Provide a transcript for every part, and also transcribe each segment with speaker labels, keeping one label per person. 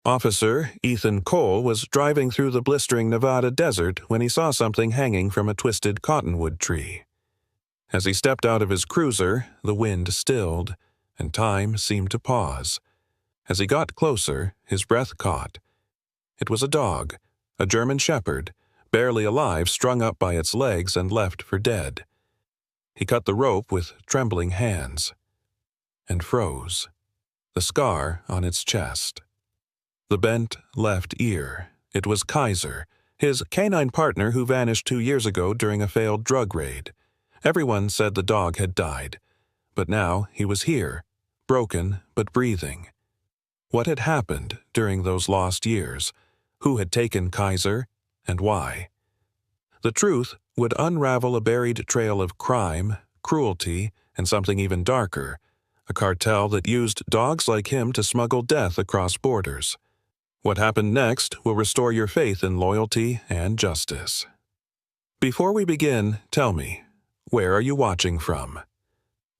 Speaker 1: Officer Ethan Cole was driving through the blistering Nevada desert when he saw something hanging from a twisted cottonwood tree. As he stepped out of his cruiser, the wind stilled, and time seemed to pause. As he got closer, his breath caught. It was a dog, a German shepherd, barely alive, strung up by its legs and left for dead. He cut the rope with trembling hands and froze, the scar on its chest. The bent left ear. It was Kaiser, his canine partner who vanished 2 years ago during a failed drug raid. Everyone said the dog had died, but now he was here, broken but breathing. What had happened during those lost years? Who had taken Kaiser, and why? The truth would unravel a buried trail of crime, cruelty, and something even darker, a cartel that used dogs like him to smuggle death across borders. What happened next will restore your faith in loyalty and justice. Before we begin, tell me, where are you watching from?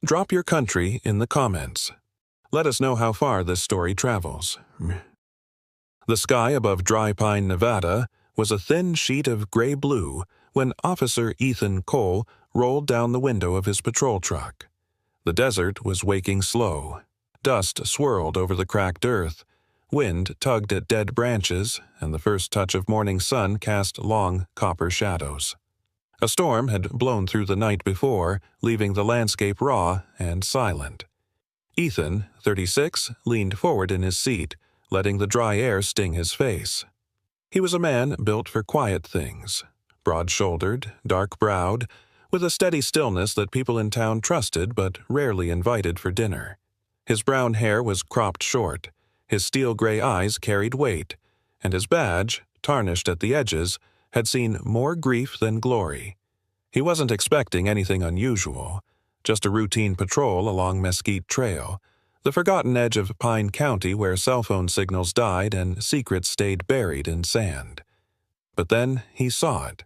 Speaker 1: Drop your country in the comments. Let us know how far this story travels. The sky above Dry Pine, Nevada, was a thin sheet of gray-blue when Officer Ethan Cole rolled down the window of his patrol truck. The desert was waking slow. Dust swirled over the cracked earth. Wind tugged at dead branches, and the first touch of morning sun cast long copper shadows. A storm had blown through the night before, leaving the landscape raw and silent. Ethan, 36, leaned forward in his seat, letting the dry air sting his face. He was a man built for quiet things, broad-shouldered, dark-browed, with a steady stillness that people in town trusted but rarely invited for dinner. His brown hair was cropped short, his steel-gray eyes carried weight, and his badge, tarnished at the edges, had seen more grief than glory. He wasn't expecting anything unusual, just a routine patrol along Mesquite Trail, the forgotten edge of Pine County where cell phone signals died and secrets stayed buried in sand. But then he saw it.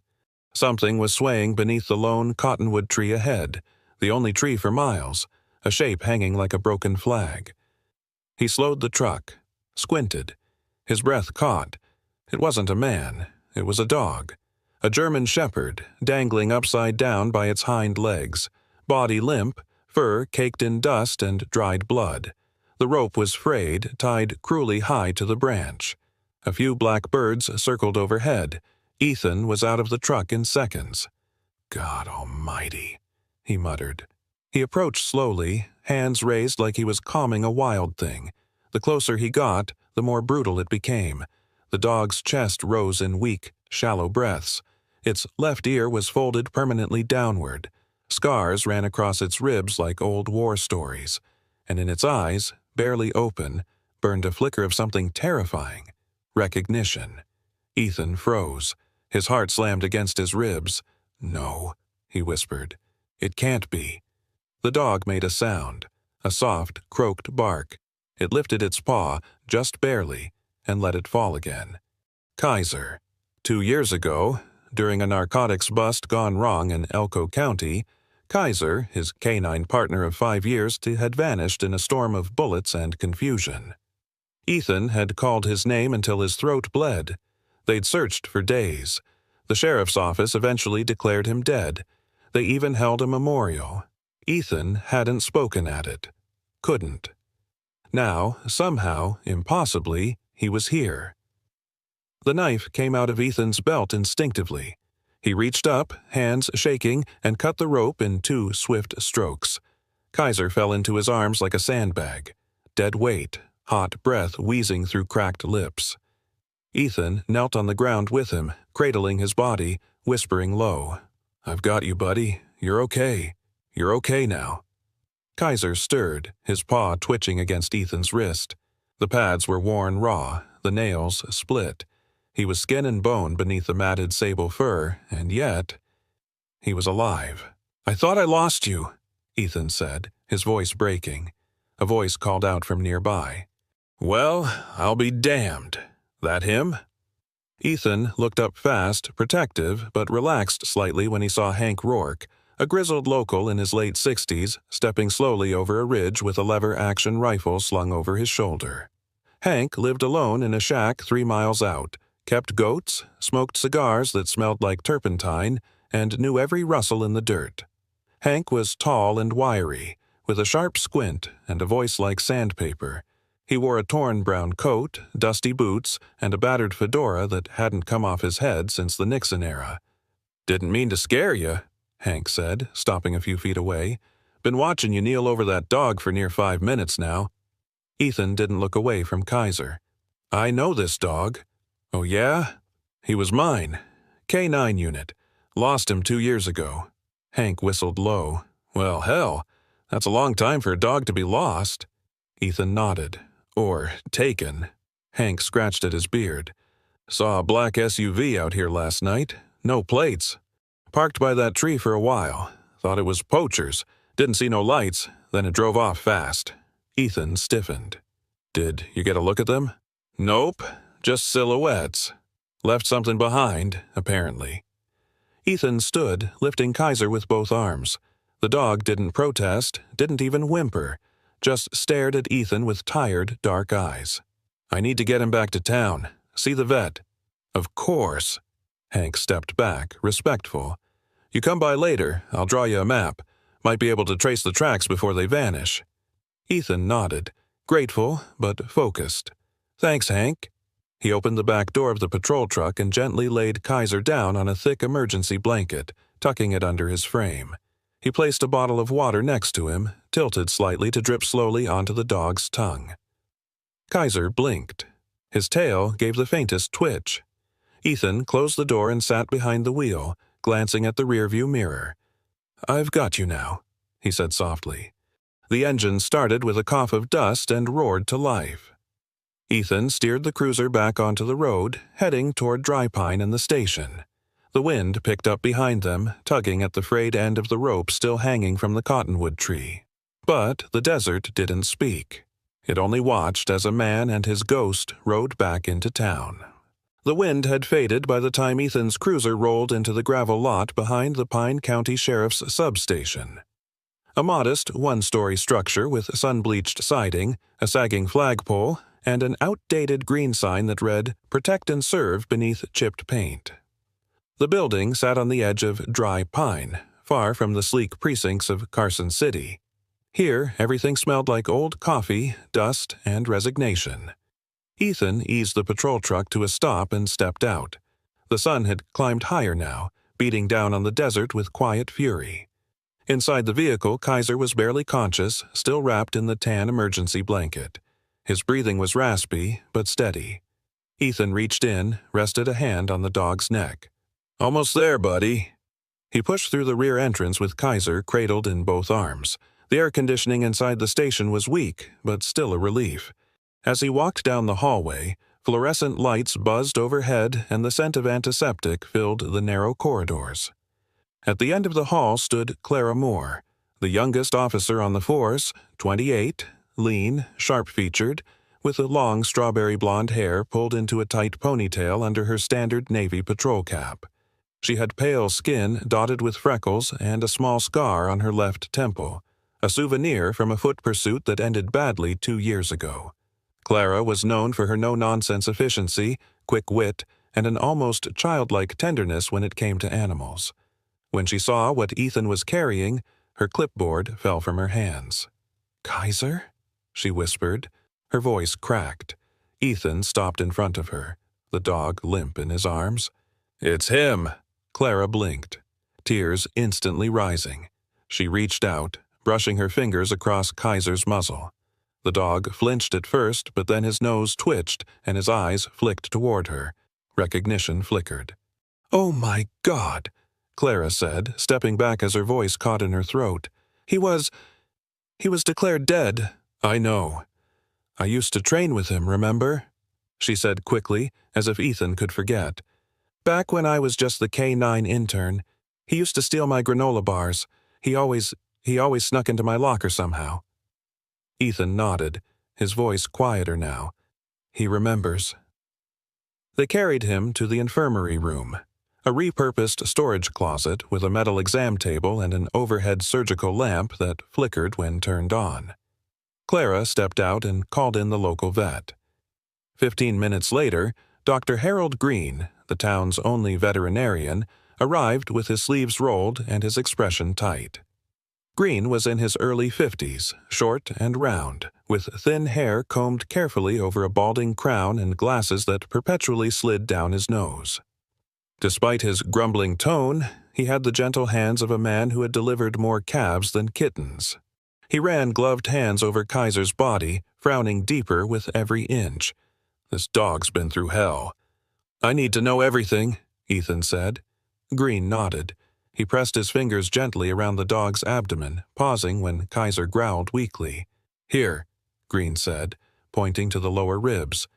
Speaker 1: Something was swaying beneath the lone cottonwood tree ahead, the only tree for miles, a shape hanging like a broken flag. He slowed the truck, squinted. His breath caught. It wasn't a man. It was a dog. A German shepherd, dangling upside down by its hind legs, body limp, fur caked in dust and dried blood. The rope was frayed, tied cruelly high to the branch. A few black birds circled overhead. Ethan was out of the truck in seconds. "God almighty," he muttered. He approached slowly, hands raised like he was calming a wild thing. The closer he got, the more brutal it became. The dog's chest rose in weak, shallow breaths. Its left ear was folded permanently downward. Scars ran across its ribs like old war stories, and in its eyes, barely open, burned a flicker of something terrifying. Recognition. Ethan froze. His heart slammed against his ribs. "No," he whispered. "It can't be." The dog made a sound, a soft, croaked bark. It lifted its paw, just barely, and let it fall again. Kaiser. 2 years ago, during a narcotics bust gone wrong in Elko County, Kaiser, his canine partner of 5 years, had vanished in a storm of bullets and confusion. Ethan had called his name until his throat bled. They'd searched for days. The sheriff's office eventually declared him dead. They even held a memorial. Ethan hadn't spoken at it. Couldn't. Now, somehow, impossibly, he was here. The knife came out of Ethan's belt instinctively. He reached up, hands shaking, and cut the rope in 2 swift strokes. Kaiser fell into his arms like a sandbag. Dead weight, hot breath wheezing through cracked lips. Ethan knelt on the ground with him, cradling his body, whispering low, "I've got you, buddy. You're okay. You're okay now." Kaiser stirred, his paw twitching against Ethan's wrist. The pads were worn raw, the nails split. He was skin and bone beneath the matted sable fur, and yet he was alive. "I thought I lost you," Ethan said, his voice breaking. A voice called out from nearby. "Well, I'll be damned. That him?" Ethan looked up fast, protective, but relaxed slightly when he saw Hank Rourke, a grizzled local in his late 60s, stepping slowly over a ridge with a lever-action rifle slung over his shoulder. Hank lived alone in a shack 3 miles out, kept goats, smoked cigars that smelled like turpentine, and knew every rustle in the dirt. Hank was tall and wiry, with a sharp squint and a voice like sandpaper. He wore a torn brown coat, dusty boots, and a battered fedora that hadn't come off his head since the Nixon era. "Didn't mean to scare you," Hank said, stopping a few feet away. "Been watching you kneel over that dog for near 5 minutes now." Ethan didn't look away from Kaiser. "I know this dog." "Oh yeah? He was mine. K9 unit. Lost him 2 years ago." Hank whistled low. "Well, hell, that's a long time for a dog to be lost." Ethan nodded. "Or taken." Hank scratched at his beard. "Saw a black SUV out here last night. No plates. Parked by that tree for a while. Thought it was poachers. Didn't see no lights. Then it drove off fast." Ethan stiffened. "Did you get a look at them?" "Nope. Just silhouettes. Left something behind, apparently." Ethan stood, lifting Kaiser with both arms. The dog didn't protest, didn't even whimper, just stared at Ethan with tired, dark eyes. "I need to get him back to town. See the vet." "Of course." Hank stepped back, respectful. "You come by later, I'll draw you a map. Might be able to trace the tracks before they vanish." Ethan nodded, grateful but focused. "Thanks, Hank." He opened the back door of the patrol truck and gently laid Kaiser down on a thick emergency blanket, tucking it under his frame. He placed a bottle of water next to him, tilted slightly to drip slowly onto the dog's tongue. Kaiser blinked. His tail gave the faintest twitch. Ethan closed the door and sat behind the wheel, glancing at the rearview mirror. "I've got you now," he said softly. The engine started with a cough of dust and roared to life. Ethan steered the cruiser back onto the road, heading toward Dry Pine and the station. The wind picked up behind them, tugging at the frayed end of the rope still hanging from the cottonwood tree. But the desert didn't speak. It only watched as a man and his ghost rode back into town. The wind had faded by the time Ethan's cruiser rolled into the gravel lot behind the Pine County Sheriff's substation. A modest one-story structure with sun-bleached siding, a sagging flagpole, and an outdated green sign that read, "Protect and Serve" beneath chipped paint. The building sat on the edge of Dry Pine, far from the sleek precincts of Carson City. Here, everything smelled like old coffee, dust, and resignation. Ethan eased the patrol truck to a stop and stepped out. The sun had climbed higher now, beating down on the desert with quiet fury. Inside the vehicle, Kaiser was barely conscious, still wrapped in the tan emergency blanket. His breathing was raspy, but steady. Ethan reached in, rested a hand on the dog's neck. "Almost there, buddy." He pushed through the rear entrance with Kaiser cradled in both arms. The air conditioning inside the station was weak, but still a relief. As he walked down the hallway, fluorescent lights buzzed overhead and the scent of antiseptic filled the narrow corridors. At the end of the hall stood Clara Moore, the youngest officer on the force, 28, lean, sharp-featured, with a long strawberry blonde hair pulled into a tight ponytail under her standard Navy patrol cap. She had pale skin dotted with freckles and a small scar on her left temple, a souvenir from a foot pursuit that ended badly 2 years ago. Clara was known for her no-nonsense efficiency, quick wit, and an almost childlike tenderness when it came to animals. When she saw what Ethan was carrying, her clipboard fell from her hands. "Kaiser?" she whispered. Her voice cracked. Ethan stopped in front of her, the dog limp in his arms. "It's him!" Clara blinked, tears instantly rising. She reached out, brushing her fingers across Kaiser's muzzle. The dog flinched at first, but then his nose twitched and his eyes flicked toward her. Recognition flickered. "Oh my God!" Clara said, stepping back as her voice caught in her throat. He was declared dead." "I know. I used to train with him, remember?" she said quickly, as if Ethan could forget. "Back when I was just the K9 intern, he used to steal my granola bars. He always snuck into my locker somehow." Ethan nodded, his voice quieter now. He remembers. They carried him to the infirmary room, a repurposed storage closet with a metal exam table and an overhead surgical lamp that flickered when turned on. Clara stepped out and called in the local vet. 15 minutes later, Dr. Harold Green, the town's only veterinarian, arrived with his sleeves rolled and his expression tight. Green was in his early 50s, short and round, with thin hair combed carefully over a balding crown and glasses that perpetually slid down his nose. Despite his grumbling tone, he had the gentle hands of a man who had delivered more calves than kittens. He ran gloved hands over Kaiser's body, frowning deeper with every inch. "This dog's been through hell." "I need to know everything," Ethan said. Green nodded. He pressed his fingers gently around the dog's abdomen, pausing when Kaiser growled weakly. "Here," Green said, pointing to the lower ribs.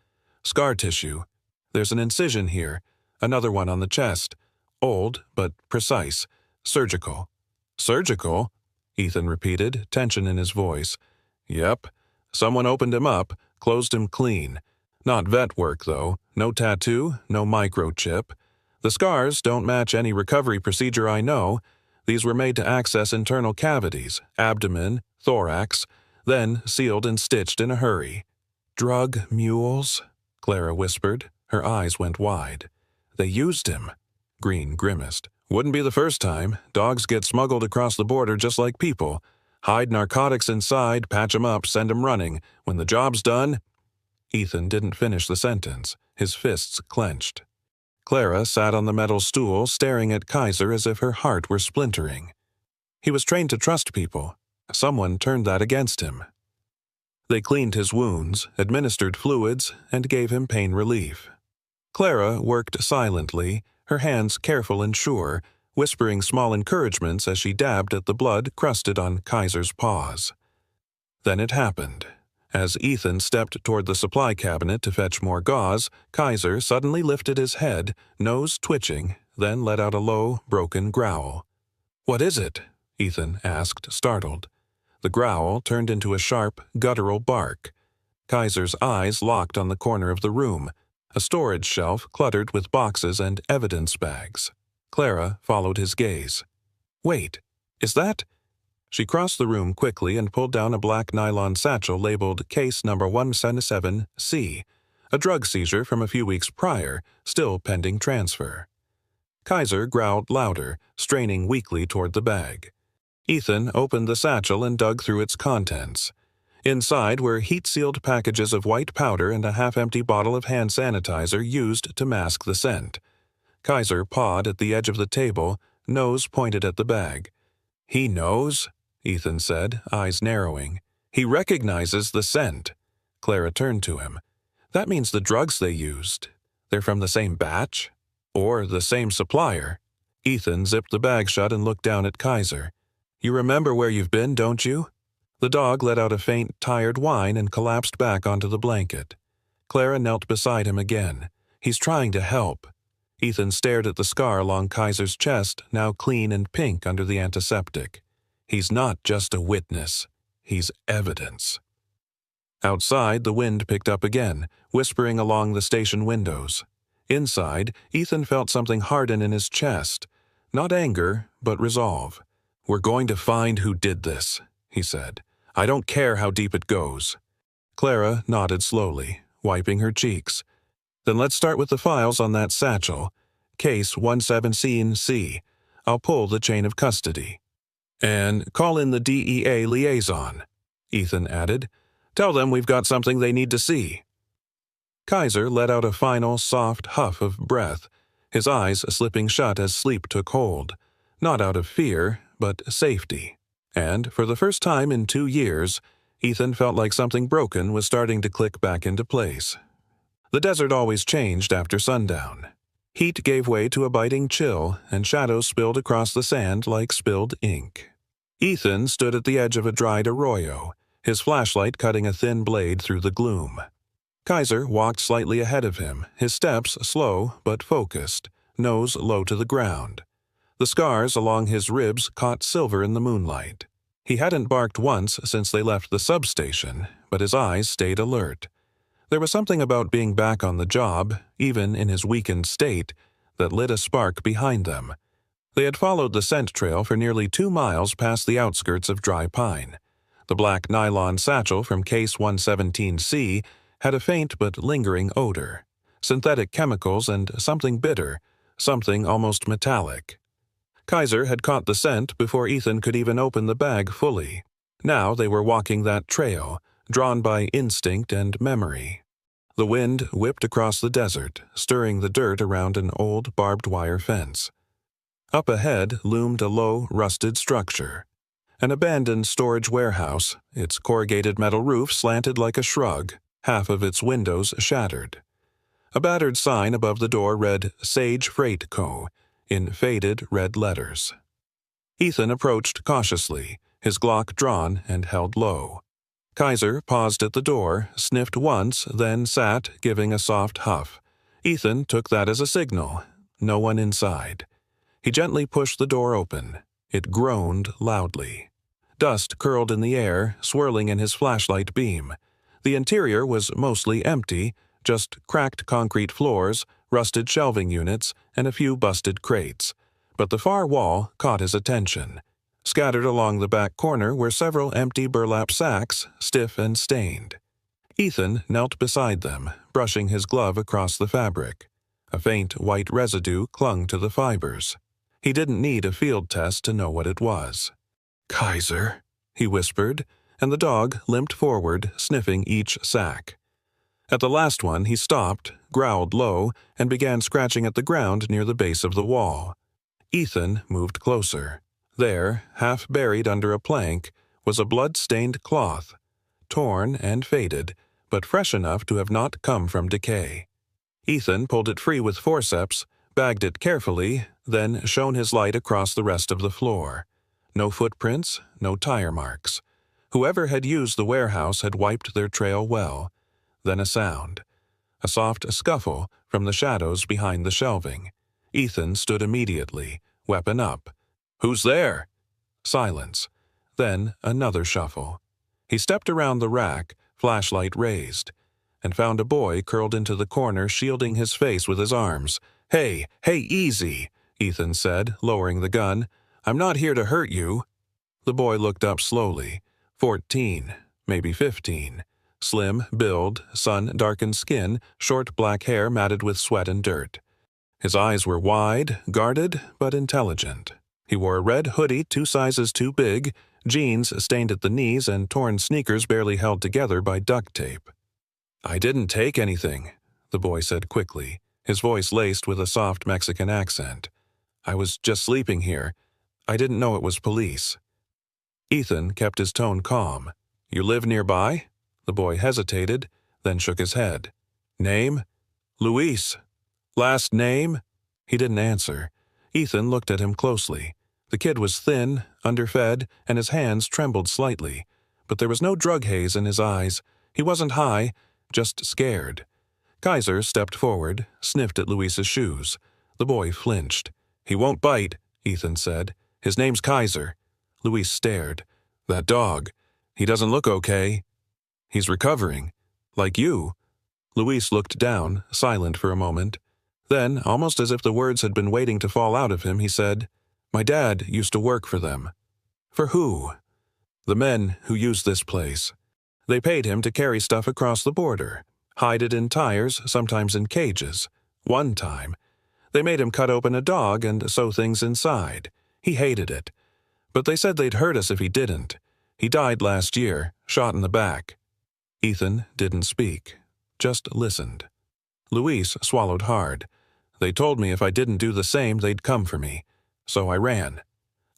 Speaker 1: "Scar tissue. There's an incision here, another one on the chest. Old, but precise. Surgical." "Surgical?" Ethan repeated, tension in his voice. "Yep. Someone opened him up, closed him clean. Not vet work, though. No tattoo, no microchip. The scars don't match any recovery procedure I know. These were made to access internal cavities, abdomen, thorax, then sealed and stitched in a hurry." "Drug mules?" Clara whispered. Her eyes went wide. "They used him." Green grimaced. "Wouldn't be the first time. Dogs get smuggled across the border just like people. Hide narcotics inside, patch 'em up, send 'em running. When the job's done—" Ethan didn't finish the sentence. His fists clenched. Clara sat on the metal stool, staring at Kaiser as if her heart were splintering. He was trained to trust people. Someone turned that against him. They cleaned his wounds, administered fluids, and gave him pain relief. Clara worked silently, her hands careful and sure, whispering small encouragements as she dabbed at the blood crusted on Kaiser's paws. Then it happened. As Ethan stepped toward the supply cabinet to fetch more gauze, Kaiser suddenly lifted his head, nose twitching, then let out a low, broken growl. "What is it?" Ethan asked, startled. The growl turned into a sharp, guttural bark. Kaiser's eyes locked on the corner of the room, a storage shelf cluttered with boxes and evidence bags. Clara followed his gaze. "Wait, is that—" She crossed the room quickly and pulled down a black nylon satchel labeled Case Number 177C, a drug seizure from a few weeks prior, still pending transfer. Kaiser growled louder, straining weakly toward the bag. Ethan opened the satchel and dug through its contents. Inside were heat-sealed packages of white powder and a half-empty bottle of hand sanitizer used to mask the scent. Kaiser pawed at the edge of the table, nose pointed at the bag. "He knows?" Ethan said, eyes narrowing. "He recognizes the scent." Clara turned to him. "That means the drugs they used. They're from the same batch? Or the same supplier?" Ethan zipped the bag shut and looked down at Kaiser. "You remember where you've been, don't you?" The dog let out a faint, tired whine and collapsed back onto the blanket. Clara knelt beside him again. "He's trying to help." Ethan stared at the scar along Kaiser's chest, now clean and pink under the antiseptic. "He's not just a witness. He's evidence." Outside, the wind picked up again, whispering along the station windows. Inside, Ethan felt something harden in his chest. Not anger, but resolve. "We're going to find who did this," he said. "I don't care how deep it goes." Clara nodded slowly, wiping her cheeks. "Then let's start with the files on that satchel. Case 117C. I'll pull the chain of custody. And call in the DEA liaison," Ethan added. "Tell them we've got something they need to see." Kaiser let out a final, soft huff of breath, his eyes slipping shut as sleep took hold. Not out of fear, but safety. And, for the first time in 2 years, Ethan felt like something broken was starting to click back into place. The desert always changed after sundown. Heat gave way to a biting chill, and shadows spilled across the sand like spilled ink. Ethan stood at the edge of a dried arroyo, his flashlight cutting a thin blade through the gloom. Kaiser walked slightly ahead of him, his steps slow but focused, nose low to the ground. The scars along his ribs caught silver in the moonlight. He hadn't barked once since they left the substation, but his eyes stayed alert. There was something about being back on the job, even in his weakened state, that lit a spark behind them. They had followed the scent trail for nearly 2 miles past the outskirts of Dry Pine. The black nylon satchel from Case 117C had a faint but lingering odor, synthetic chemicals and something bitter, something almost metallic. Kaiser had caught the scent before Ethan could even open the bag fully. Now they were walking that trail, drawn by instinct and memory. The wind whipped across the desert, stirring the dirt around an old barbed wire fence. Up ahead loomed a low, rusted structure. An abandoned storage warehouse, its corrugated metal roof slanted like a shrug, half of its windows shattered. A battered sign above the door read Sage Freight Co. in faded red letters. Ethan approached cautiously, his Glock drawn and held low. Kaiser paused at the door, sniffed once, then sat, giving a soft huff. Ethan took that as a signal. No one inside. He gently pushed the door open. It groaned loudly. Dust curled in the air, swirling in his flashlight beam. The interior was mostly empty, just cracked concrete floors, rusted shelving units, and a few busted crates. But the far wall caught his attention. Scattered along the back corner were several empty burlap sacks, stiff and stained. Ethan knelt beside them, brushing his glove across the fabric. A faint white residue clung to the fibers. He didn't need a field test to know what it was. "Kaiser," he whispered, and the dog limped forward, sniffing each sack. At the last one he stopped, growled low, and began scratching at the ground near the base of the wall. Ethan moved closer. There, half buried under a plank, was a blood-stained cloth, torn and faded, but fresh enough to have not come from decay. Ethan pulled it free with forceps, bagged it carefully, then shone his light across the rest of the floor. No footprints, no tire marks. Whoever had used the warehouse had wiped their trail well. Then a sound. A soft scuffle from the shadows behind the shelving. Ethan stood immediately, weapon up. "Who's there?" Silence. Then another shuffle. He stepped around the rack, flashlight raised, and found a boy curled into the corner, shielding his face with his arms. Hey, easy," Ethan said, lowering the gun. "I'm not here to hurt you." The boy looked up slowly. 14, maybe 15. Slim build, sun-darkened skin, short black hair matted with sweat and dirt. His eyes were wide, guarded, but intelligent. He wore a red hoodie 2 sizes too big, jeans stained at the knees, and torn sneakers barely held together by duct tape. "I didn't take anything," the boy said quickly, his voice laced with a soft Mexican accent. "I was just sleeping here. I didn't know it was police." Ethan kept his tone calm. "You live nearby?" The boy hesitated, then shook his head. "Name?" "Luis." "Last name?" He didn't answer. Ethan looked at him closely. The kid was thin, underfed, and his hands trembled slightly. But there was no drug haze in his eyes. He wasn't high, just scared. Kaiser stepped forward, sniffed at Luis's shoes. The boy flinched. "He won't bite," Ethan said. "His name's Kaiser." Luis stared. "That dog. He doesn't look okay." "He's recovering. Like you." Luis looked down, silent for a moment. Then, almost as if the words had been waiting to fall out of him, he said, "My dad used to work for them." "For who?" "The men who used this place. They paid him to carry stuff across the border, hide it in tires, sometimes in cages. One time, they made him cut open a dog and sew things inside. He hated it. But they said they'd hurt us if he didn't. He died last year, shot in the back." Ethan didn't speak, just listened. Luis swallowed hard. "They told me if I didn't do the same, they'd come for me. So I ran.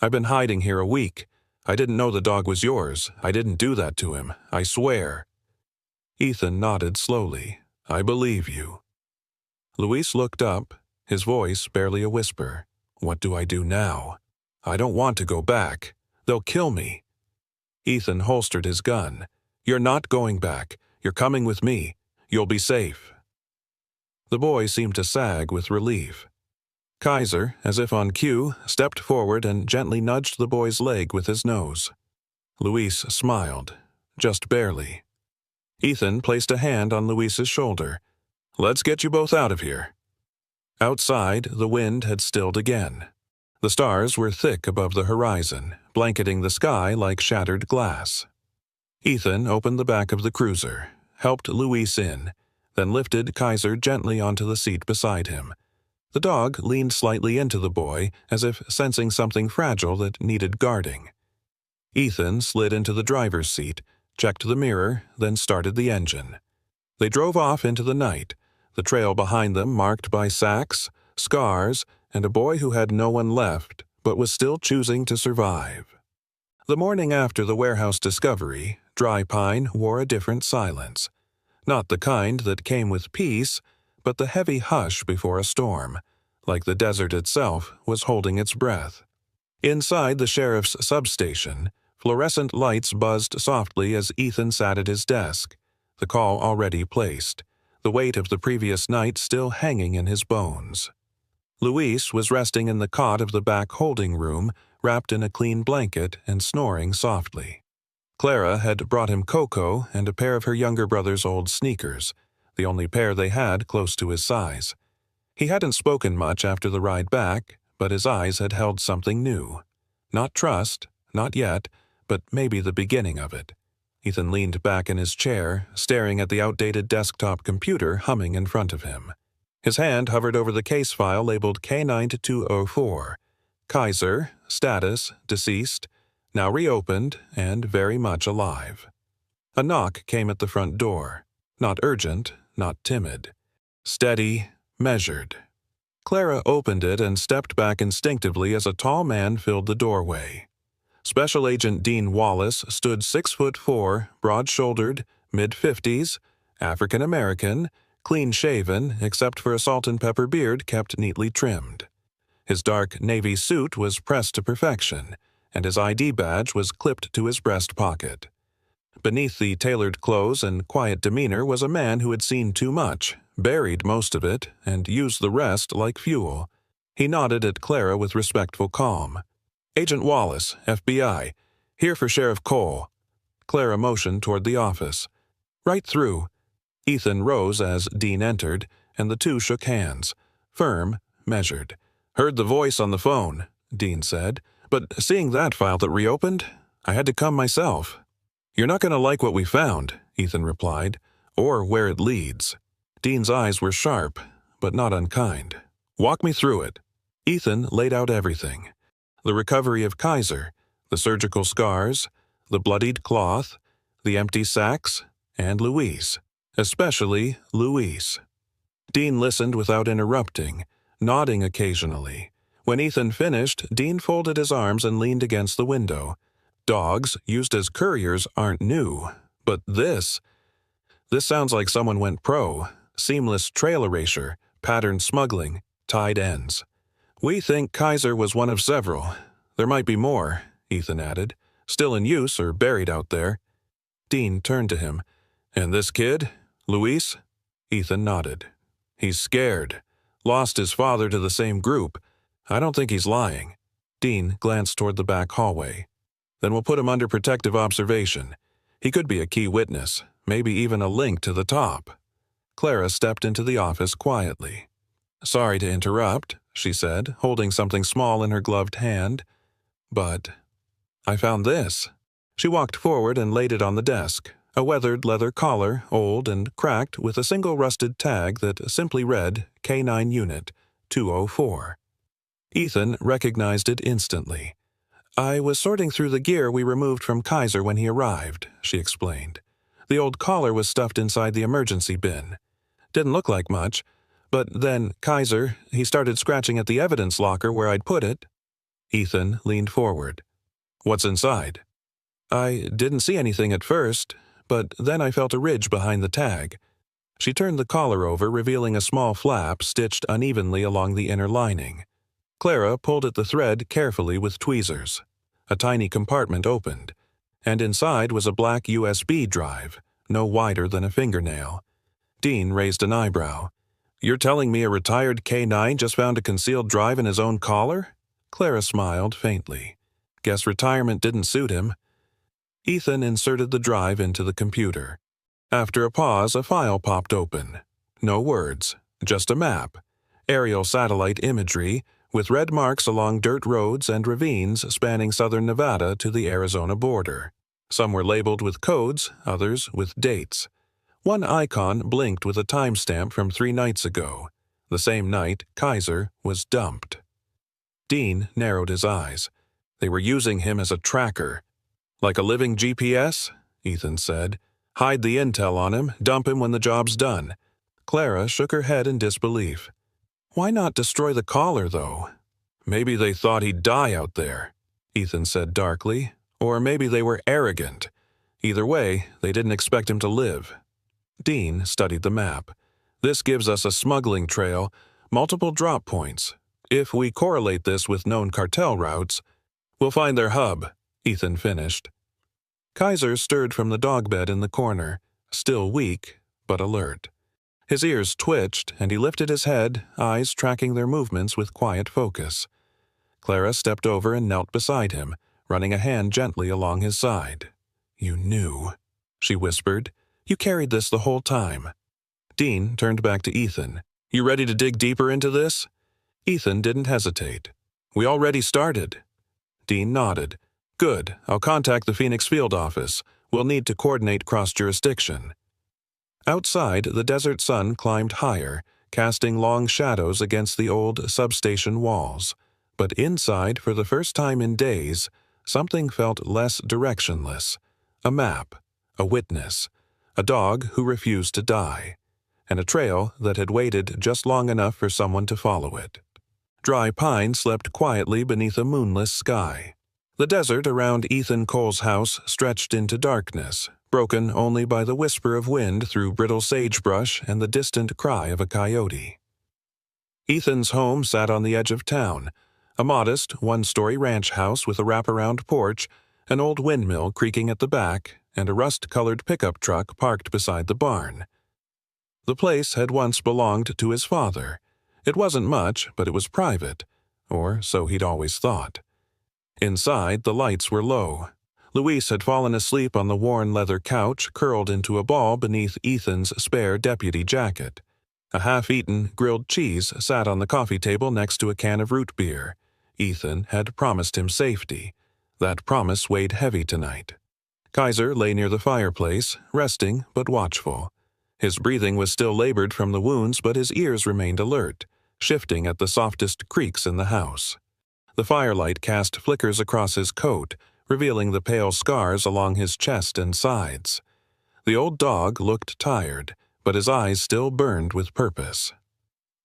Speaker 1: I've been hiding here a week. I didn't know the dog was yours. I didn't do that to him. I swear." Ethan nodded slowly. "I believe you." Luis looked up, his voice barely a whisper. "What do I do now? I don't want to go back. They'll kill me." Ethan holstered his gun. "You're not going back. You're coming with me. You'll be safe." The boy seemed to sag with relief. Kaiser, as if on cue, stepped forward and gently nudged the boy's leg with his nose. Luis smiled, just barely. Ethan placed a hand on Luis's shoulder. "Let's get you both out of here." Outside, the wind had stilled again. The stars were thick above the horizon, blanketing the sky like shattered glass. Ethan opened the back of the cruiser. helped Luis in, then lifted Kaiser gently onto the seat beside him. The dog leaned slightly into the boy, as if sensing something fragile that needed guarding. Ethan slid into the driver's seat, checked the mirror, then started the engine. They drove off into the night, the trail behind them marked by sacks, scars, and a boy who had no one left but was still choosing to survive. The morning after the warehouse discovery, Dry Pine wore a different silence. Not the kind that came with peace, but the heavy hush before a storm, like the desert itself was holding its breath. Inside the sheriff's substation, fluorescent lights buzzed softly as Ethan sat at his desk, the call already placed, the weight of the previous night still hanging in his bones. Luis was resting in the cot of the back holding room, wrapped in a clean blanket and snoring softly. Clara had brought him cocoa and a pair of her younger brother's old sneakers, the only pair they had close to his size. He hadn't spoken much after the ride back, but his eyes had held something new. Not trust, not yet, but maybe the beginning of it. Ethan leaned back in his chair, staring at the outdated desktop computer humming in front of him. His hand hovered over the case file labeled K9204. Kaiser, status, deceased, now reopened and very much alive. A knock came at the front door. Not urgent, not timid. Steady, measured. Clara opened it and stepped back instinctively as a tall man filled the doorway. Special Agent Dean Wallace stood 6'4", broad-shouldered, mid-50s, African-American, clean-shaven except for a salt-and-pepper beard kept neatly trimmed. His dark navy suit was pressed to perfection, and his ID badge was clipped to his breast pocket. Beneath the tailored clothes and quiet demeanor was a man who had seen too much, buried most of it, and used the rest like fuel. He nodded at Clara with respectful calm. "Agent Wallace, FBI. Here for Sheriff Cole." Clara motioned toward the office. "Right through." Ethan rose as Dean entered, and the two shook hands. Firm, measured. "Heard the voice on the phone," Dean said, "but seeing that file that reopened, I had to come myself." "You're not going to like what we found," Ethan replied, "or where it leads." Dean's eyes were sharp, but not unkind. "Walk me through it." Ethan laid out everything. The recovery of Kaiser, the surgical scars, the bloodied cloth, the empty sacks, and Luis, especially Luis. Dean listened without interrupting, nodding occasionally. When Ethan finished, Dean folded his arms and leaned against the window. Dogs, used as couriers, aren't new, but this sounds like someone went pro. Seamless trail erasure, patterned smuggling, tied ends. "We think Kaiser was one of several. There might be more," Ethan added, "still in use or buried out there." Dean turned to him. "And this kid, Luis?" Ethan nodded. "He's scared. Lost his father to the same group. I don't think he's lying." Dean glanced toward the back hallway. "Then we'll put him under protective observation. He could be a key witness, maybe even a link to the top." Clara stepped into the office quietly. "Sorry to interrupt," she said, holding something small in her gloved hand. "But I found this." She walked forward and laid it on the desk, a weathered leather collar, old and cracked, with a single rusted tag that simply read K9 Unit 204. Ethan recognized it instantly. "I was sorting through the gear we removed from Kaiser when he arrived," she explained. "The old collar was stuffed inside the emergency bin. Didn't look like much, but then Kaiser, he started scratching at the evidence locker where I'd put it." Ethan leaned forward. "What's inside?" "I didn't see anything at first, but then I felt a ridge behind the tag." She turned the collar over, revealing a small flap stitched unevenly along the inner lining. Clara pulled at the thread carefully with tweezers. A tiny compartment opened, and inside was a black USB drive, no wider than a fingernail. Dean raised an eyebrow. "You're telling me a retired K9 just found a concealed drive in his own collar?" Clara smiled faintly. "Guess retirement didn't suit him." Ethan inserted the drive into the computer. After a pause, a file popped open. No words, just a map. Aerial satellite imagery, with red marks along dirt roads and ravines spanning southern Nevada to the Arizona border. Some were labeled with codes, others with dates. One icon blinked with a timestamp from 3 nights ago. The same night, Kaiser was dumped. Dean narrowed his eyes. They were using him as a tracker. Like a living GPS? Ethan said. Hide the intel on him, dump him when the job's done. Clara shook her head in disbelief. Why not destroy the caller, though? Maybe they thought he'd die out there, Ethan said darkly. Or maybe they were arrogant. Either way, they didn't expect him to live. Dean studied the map. This gives us a smuggling trail, multiple drop points. If we correlate this with known cartel routes, we'll find their hub, Ethan finished. Kaiser stirred from the dog bed in the corner, still weak, but alert. His ears twitched, and he lifted his head, eyes tracking their movements with quiet focus. Clara stepped over and knelt beside him, running a hand gently along his side. You knew, she whispered. You carried this the whole time. Dean turned back to Ethan. You ready to dig deeper into this? Ethan didn't hesitate. We already started. Dean nodded. Good, I'll contact the Phoenix field office. We'll need to coordinate cross-jurisdiction. Outside, the desert sun climbed higher, casting long shadows against the old substation walls. But inside, for the first time in days, something felt less directionless. A map, a witness, a dog who refused to die, and a trail that had waited just long enough for someone to follow it. Dry pine slept quietly beneath a moonless sky. The desert around Ethan Cole's house stretched into darkness, broken only by the whisper of wind through brittle sagebrush and the distant cry of a coyote. Ethan's home sat on the edge of town, a modest one-story ranch house with a wraparound porch, an old windmill creaking at the back, and a rust-colored pickup truck parked beside the barn. The place had once belonged to his father. It wasn't much, but it was private, or so he'd always thought. Inside, the lights were low. Luis had fallen asleep on the worn leather couch, curled into a ball beneath Ethan's spare deputy jacket. A half-eaten grilled cheese sat on the coffee table next to a can of root beer. Ethan had promised him safety. That promise weighed heavy tonight. Kaiser lay near the fireplace, resting but watchful. His breathing was still labored from the wounds, but his ears remained alert, shifting at the softest creaks in the house. The firelight cast flickers across his coat, revealing the pale scars along his chest and sides. The old dog looked tired, but his eyes still burned with purpose.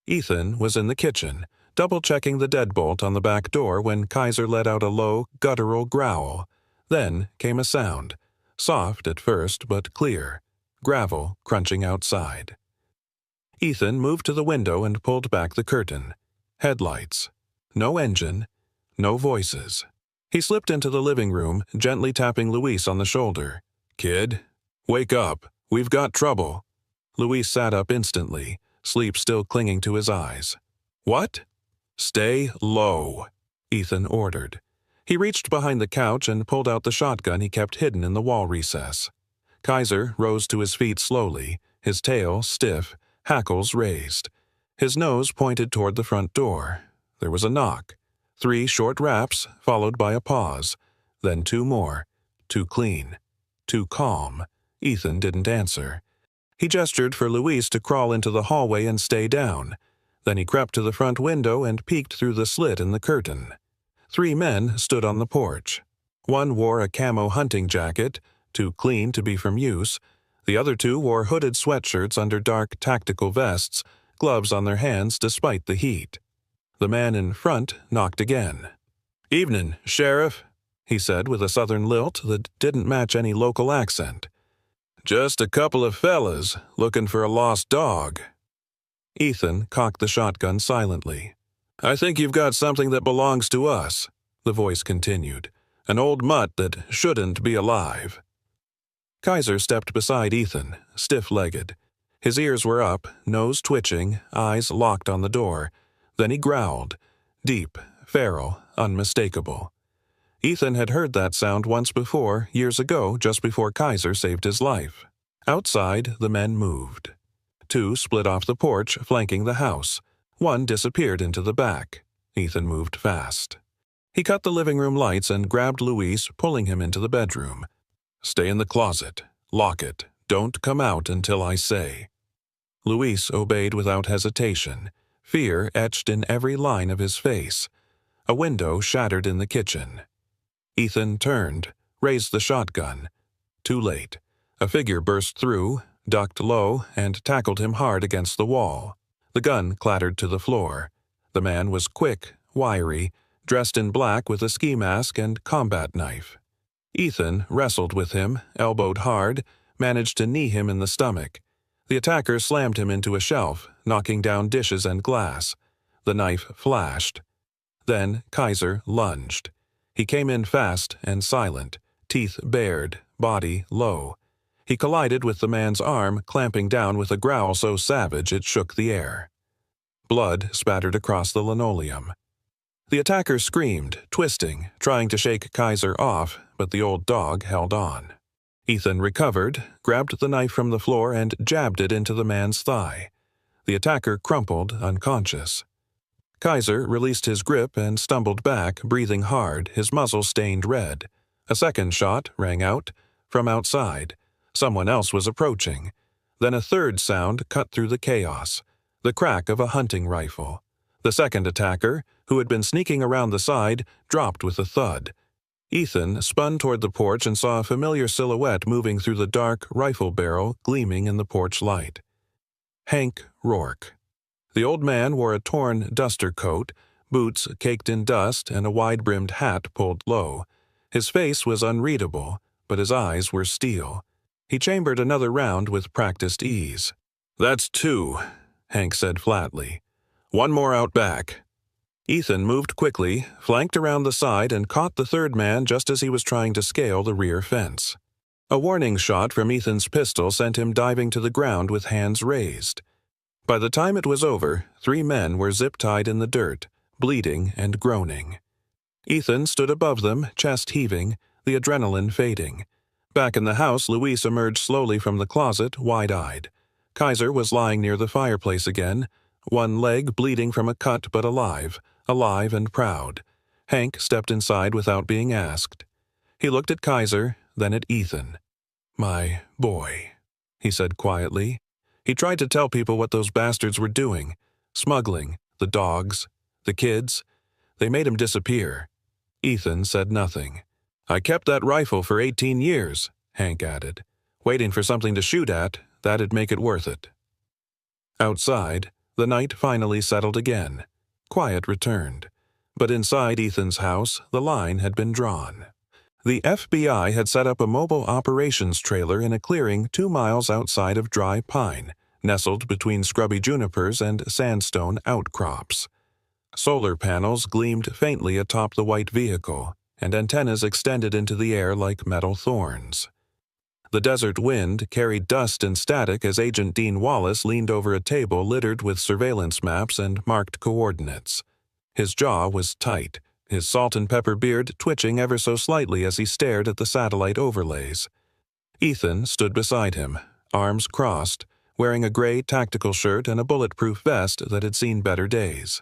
Speaker 1: Ethan was in the kitchen, double-checking the deadbolt on the back door when Kaiser let out a low, guttural growl. Then came a sound, soft at first but clear, gravel crunching outside. Ethan moved to the window and pulled back the curtain. Headlights. No engine. No voices. He slipped into the living room, gently tapping Luis on the shoulder. Kid, wake up. We've got trouble. Luis sat up instantly, sleep still clinging to his eyes. What? Stay low, Ethan ordered. He reached behind the couch and pulled out the shotgun he kept hidden in the wall recess. Kaiser rose to his feet slowly, his tail stiff, hackles raised. His nose pointed toward the front door. There was a knock. 3 short raps, followed by a pause. Then 2 more. Too clean. Too calm. Ethan didn't answer. He gestured for Luis to crawl into the hallway and stay down. Then he crept to the front window and peeked through the slit in the curtain. 3 men stood on the porch. One wore a camo hunting jacket, too clean to be from use. The other 2 wore hooded sweatshirts under dark tactical vests, gloves on their hands despite the heat. The man in front knocked again. "Evening, Sheriff," he said with a southern lilt that didn't match any local accent. "Just a couple of fellas looking for a lost dog." Ethan cocked the shotgun silently. "I think you've got something that belongs to us," the voice continued. "An old mutt that shouldn't be alive." Kaiser stepped beside Ethan, stiff-legged. His ears were up, nose twitching, eyes locked on the door. Then he growled, deep, feral, unmistakable. Ethan had heard that sound once before, years ago, just before Kaiser saved his life. Outside, the men moved. 2 split off the porch, flanking the house. 1 disappeared into the back. Ethan moved fast. He cut the living room lights and grabbed Luis, pulling him into the bedroom. "Stay in the closet. Lock it. Don't come out until I say." Luis obeyed without hesitation, fear etched in every line of his face. A window shattered in the kitchen. Ethan turned, raised the shotgun. Too late. A figure burst through, ducked low, and tackled him hard against the wall. The gun clattered to the floor. The man was quick, wiry, dressed in black with a ski mask and combat knife. Ethan wrestled with him, elbowed hard, managed to knee him in the stomach. The attacker slammed him into a shelf, knocking down dishes and glass. The knife flashed. Then Kaiser lunged. He came in fast and silent, teeth bared, body low. He collided with the man's arm, clamping down with a growl so savage it shook the air. Blood spattered across the linoleum. The attacker screamed, twisting, trying to shake Kaiser off, but the old dog held on. Ethan recovered, grabbed the knife from the floor and jabbed it into the man's thigh. The attacker crumpled, unconscious. Kaiser released his grip and stumbled back, breathing hard, his muzzle stained red. A second shot rang out, from outside. Someone else was approaching. Then a third sound cut through the chaos, the crack of a hunting rifle. The second attacker, who had been sneaking around the side, dropped with a thud. Ethan spun toward the porch and saw a familiar silhouette moving through the dark rifle barrel gleaming in the porch light. Hank Rourke. The old man wore a torn duster coat, boots caked in dust, and a wide-brimmed hat pulled low. His face was unreadable, but his eyes were steel. He chambered another round with practiced ease. "That's two," Hank said flatly. "One more out back." Ethan moved quickly, flanked around the side, and caught the third man just as he was trying to scale the rear fence. A warning shot from Ethan's pistol sent him diving to the ground with hands raised. By the time it was over, 3 men were zip-tied in the dirt, bleeding and groaning. Ethan stood above them, chest heaving, the adrenaline fading. Back in the house, Luis emerged slowly from the closet, wide-eyed. Kaiser was lying near the fireplace again, one leg bleeding from a cut but alive and proud. Hank stepped inside without being asked. He looked at Kaiser, then at Ethan. "My boy," he said quietly. He tried to tell people what those bastards were doing. Smuggling, the dogs, the kids. They made him disappear. Ethan said nothing. "I kept that rifle for 18 years, Hank added. "Waiting for something to shoot at, that'd make it worth it." Outside, the night finally settled again. Quiet returned. But inside Ethan's house, the line had been drawn. The FBI had set up a mobile operations trailer in a clearing 2 miles outside of Dry Pine, nestled between scrubby junipers and sandstone outcrops. Solar panels gleamed faintly atop the white vehicle, and antennas extended into the air like metal thorns. The desert wind carried dust and static as Agent Dean Wallace leaned over a table littered with surveillance maps and marked coordinates. His jaw was tight, his salt and pepper beard twitching ever so slightly as he stared at the satellite overlays. Ethan stood beside him, arms crossed, wearing a gray tactical shirt and a bulletproof vest that had seen better days.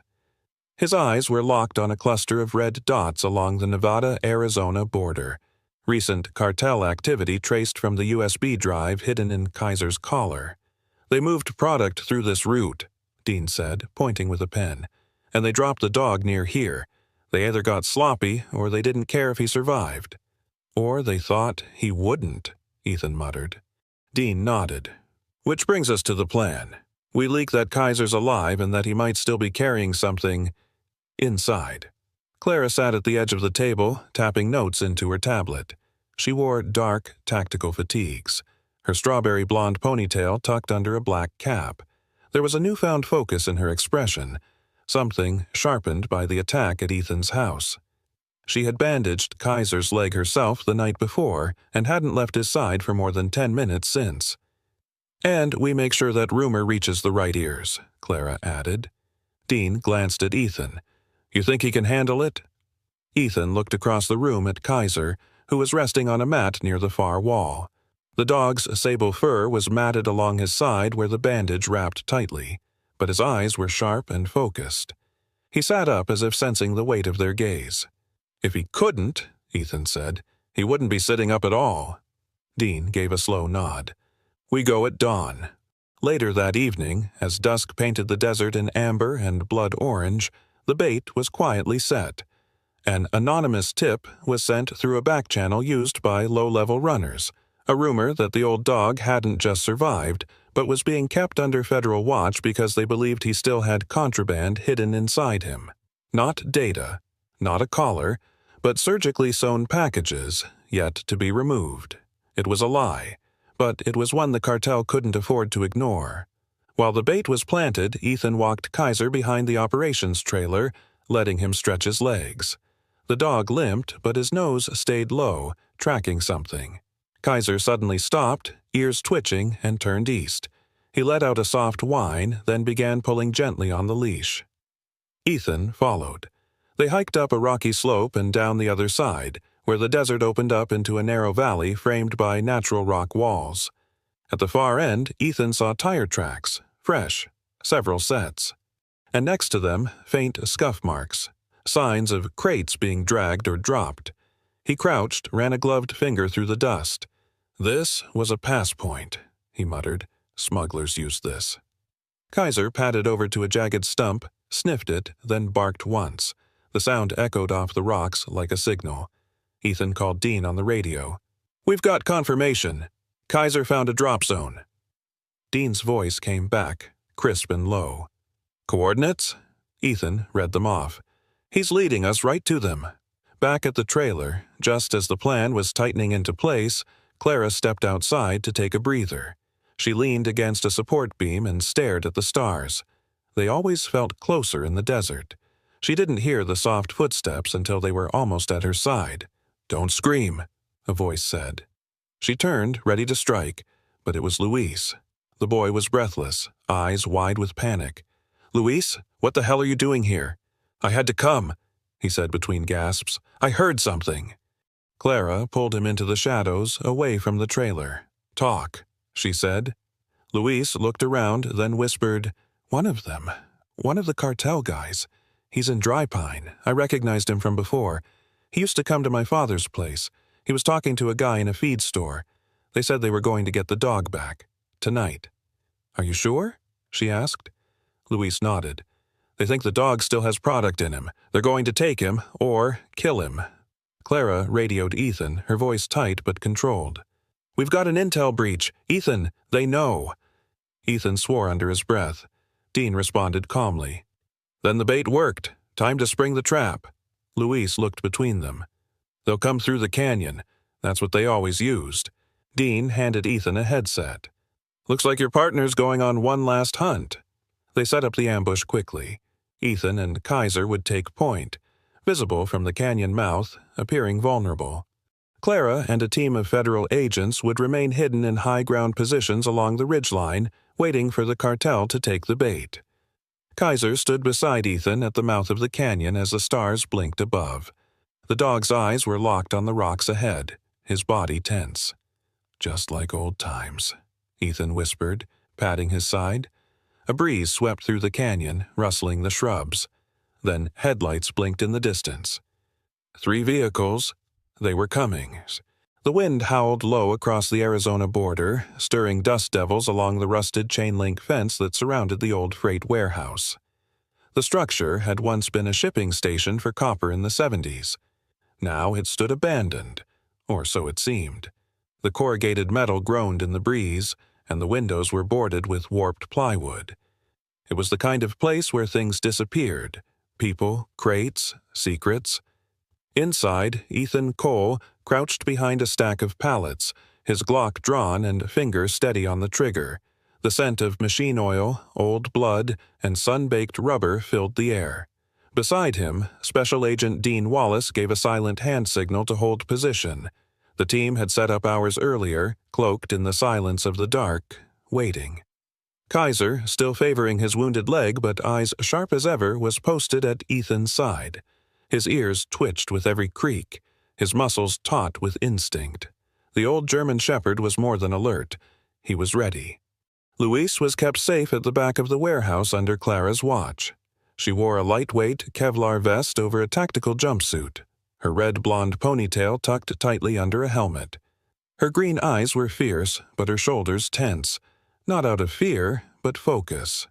Speaker 1: His eyes were locked on a cluster of red dots along the Nevada-Arizona border. Recent cartel activity traced from the USB drive hidden in Kaiser's collar. "They moved product through this route," Dean said, pointing with a pen, "and they dropped the dog near here. They either got sloppy or they didn't care if he survived." "Or they thought he wouldn't," Ethan muttered. Dean nodded. "Which brings us to the plan. We leak that Kaiser's alive and that he might still be carrying something inside." Clara sat at the edge of the table, tapping notes into her tablet. She wore dark, tactical fatigues, her strawberry blonde ponytail tucked under a black cap. There was a newfound focus in her expression, something sharpened by the attack at Ethan's house. She had bandaged Kaiser's leg herself the night before and hadn't left his side for more than 10 minutes since. "And we make sure that rumor reaches the right ears," Clara added. Dean glanced at Ethan. "You think he can handle it?" Ethan looked across the room at Kaiser, who was resting on a mat near the far wall. The dog's sable fur was matted along his side where the bandage wrapped tightly, but his eyes were sharp and focused. He sat up as if sensing the weight of their gaze. "If he couldn't," Ethan said, "he wouldn't be sitting up at all." Dean gave a slow nod. We go at dawn. Later that evening, as dusk painted the desert in amber and blood orange, the bait was quietly set. An anonymous tip was sent through a back channel used by low-level runners, a rumor that the old dog hadn't just survived, but was being kept under federal watch because they believed he still had contraband hidden inside him. Not data, not a collar, but surgically sewn packages, yet to be removed. It was a lie, but it was one the cartel couldn't afford to ignore. While the bait was planted, Ethan walked Kaiser behind the operations trailer, letting him stretch his legs. The dog limped, but his nose stayed low, tracking something. Kaiser suddenly stopped, ears twitching, and turned east. He let out a soft whine, then began pulling gently on the leash. Ethan followed. They hiked up a rocky slope and down the other side, where the desert opened up into a narrow valley framed by natural rock walls. At the far end, Ethan saw tire tracks, fresh, several sets. And next to them, faint scuff marks, signs of crates being dragged or dropped. He crouched, ran a gloved finger through the dust. This was a pass point, he muttered. Smugglers used this. Kaiser padded over to a jagged stump, sniffed it, then barked once. The sound echoed off the rocks like a signal. Ethan called Dean on the radio. "We've got confirmation. Kaiser found a drop zone." Dean's voice came back, crisp and low. "Coordinates?" Ethan read them off. "He's leading us right to them." Back at the trailer, just as the plan was tightening into place, Clara stepped outside to take a breather. She leaned against a support beam and stared at the stars. They always felt closer in the desert. She didn't hear the soft footsteps until they were almost at her side. "Don't scream," a voice said. She turned, ready to strike, but it was Luis. The boy was breathless, eyes wide with panic. "Luis, what the hell are you doing here?" "I had to come," he said between gasps. "I heard something." Clara pulled him into the shadows, away from the trailer. "Talk," she said. Luis looked around, then whispered, "One of them. One of the cartel guys. He's in Dry Pine. I recognized him from before. He used to come to my father's place. He was talking to a guy in a feed store. They said they were going to get the dog back. Tonight." "Are you sure?" she asked. Luis nodded. "They think the dog still has product in him. They're going to take him, or kill him." Clara radioed Ethan, her voice tight but controlled. "We've got an intel breach. Ethan, they know." Ethan swore under his breath. Dean responded calmly. "Then the bait worked. Time to spring the trap." Luis looked between them. "They'll come through the canyon. That's what they always used." Dean handed Ethan a headset. "Looks like your partner's going on one last hunt." They set up the ambush quickly. Ethan and Kaiser would take point, visible from the canyon mouth, appearing vulnerable. Clara and a team of federal agents would remain hidden in high-ground positions along the ridgeline, waiting for the cartel to take the bait. Kaiser stood beside Ethan at the mouth of the canyon as the stars blinked above. The dog's eyes were locked on the rocks ahead, his body tense. "Just like old times," Ethan whispered, patting his side. A breeze swept through the canyon, rustling the shrubs. Then headlights blinked in the distance. 3 vehicles. They were coming. The wind howled low across the Arizona border, stirring dust devils along the rusted chain-link fence that surrounded the old freight warehouse. The structure had once been a shipping station for copper in the 70s. Now it stood abandoned, or so it seemed. The corrugated metal groaned in the breeze, and the windows were boarded with warped plywood. It was the kind of place where things disappeared. People, crates, secrets. Inside, Ethan Cole crouched behind a stack of pallets, his Glock drawn and fingers steady on the trigger. The scent of machine oil, old blood, and sun-baked rubber filled the air. Beside him, Special Agent Dean Wallace gave a silent hand signal to hold position. The team had set up hours earlier, cloaked in the silence of the dark, waiting. Kaiser, still favoring his wounded leg but eyes sharp as ever, was posted at Ethan's side. His ears twitched with every creak, his muscles taut with instinct. The old German shepherd was more than alert. He was ready. Luis was kept safe at the back of the warehouse under Clara's watch. She wore a lightweight Kevlar vest over a tactical jumpsuit, her red blonde ponytail tucked tightly under a helmet. Her green eyes were fierce, but her shoulders tense, not out of fear, but focus.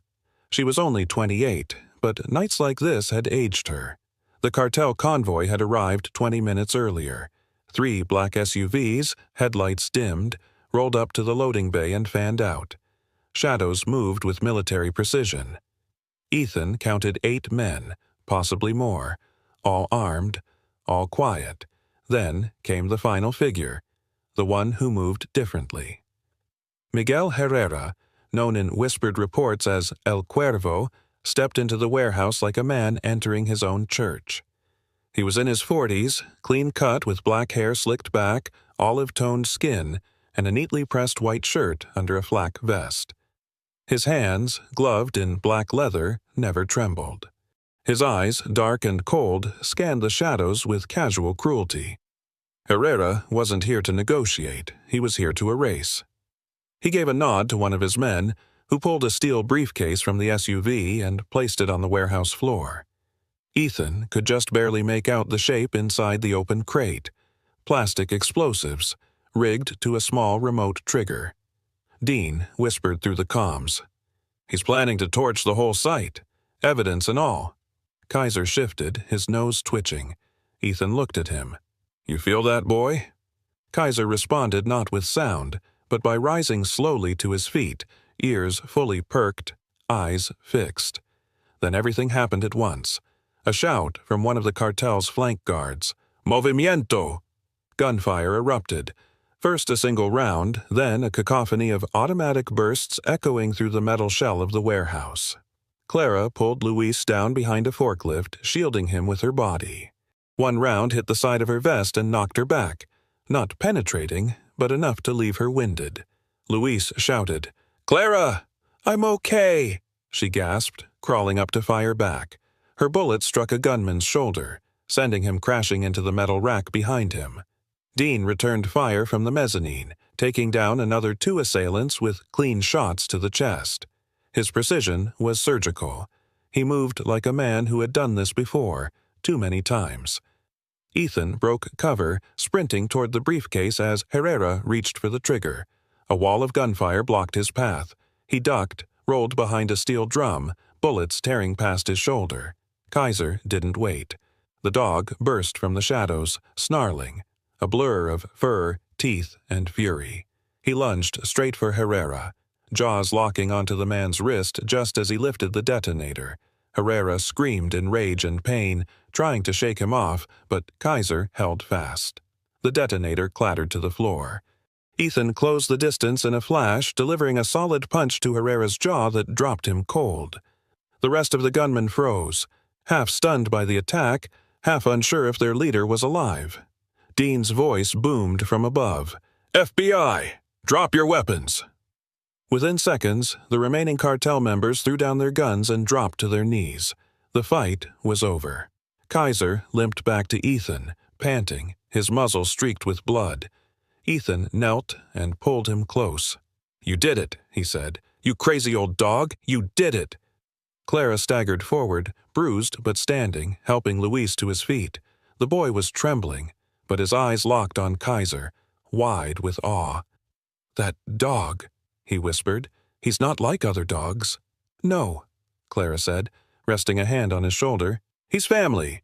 Speaker 1: She was only 28, but nights like this had aged her. The cartel convoy had arrived 20 minutes earlier. 3 black SUVs, headlights dimmed, rolled up to the loading bay and fanned out. Shadows moved with military precision. Ethan counted 8 men, possibly more, all armed, all quiet. Then came the final figure, the one who moved differently. Miguel Herrera, known in whispered reports as El Cuervo, stepped into the warehouse like a man entering his own church. He was in his 40s, clean-cut with black hair slicked back, olive-toned skin, and a neatly pressed white shirt under a flak vest. His hands, gloved in black leather, never trembled. His eyes, dark and cold, scanned the shadows with casual cruelty. Herrera wasn't here to negotiate, he was here to erase. He gave a nod to one of his men, who pulled a steel briefcase from the SUV and placed it on the warehouse floor. Ethan could just barely make out the shape inside the open crate. Plastic explosives, rigged to a small remote trigger. Dean whispered through the comms. "He's planning to torch the whole site, evidence and all." Kaiser shifted, his nose twitching. Ethan looked at him. "You feel that, boy?" Kaiser responded not with sound, but by rising slowly to his feet, ears fully perked, eyes fixed. Then everything happened at once. A shout from one of the cartel's flank guards. "Movimiento!" Gunfire erupted. First a single round, then a cacophony of automatic bursts echoing through the metal shell of the warehouse. Clara pulled Luis down behind a forklift, shielding him with her body. One round hit the side of her vest and knocked her back, not penetrating, but enough to leave her winded. Luis shouted, "Clara! I'm okay!" She gasped, crawling up to fire back. Her bullet struck a gunman's shoulder, sending him crashing into the metal rack behind him. Dean returned fire from the mezzanine, taking down another 2 assailants with clean shots to the chest. His precision was surgical. He moved like a man who had done this before, too many times. Ethan broke cover, sprinting toward the briefcase as Herrera reached for the trigger. A wall of gunfire blocked his path. He ducked, rolled behind a steel drum, bullets tearing past his shoulder. Kaiser didn't wait. The dog burst from the shadows, snarling, a blur of fur, teeth, and fury. He lunged straight for Herrera, jaws locking onto the man's wrist just as he lifted the detonator. Herrera screamed in rage and pain, trying to shake him off, but Kaiser held fast. The detonator clattered to the floor. Ethan closed the distance in a flash, delivering a solid punch to Herrera's jaw that dropped him cold. The rest of the gunmen froze, half stunned by the attack, half unsure if their leader was alive. Dean's voice boomed from above. "FBI, drop your weapons!" Within seconds, the remaining cartel members threw down their guns and dropped to their knees. The fight was over. Kaiser limped back to Ethan, panting, his muzzle streaked with blood. Ethan knelt and pulled him close. "You did it," he said. "You crazy old dog, you did it!" Clara staggered forward, bruised but standing, helping Luis to his feet. The boy was trembling, but his eyes locked on Kaiser, wide with awe. "That dog," he whispered. "He's not like other dogs." "No," Clara said, resting a hand on his shoulder. "He's family."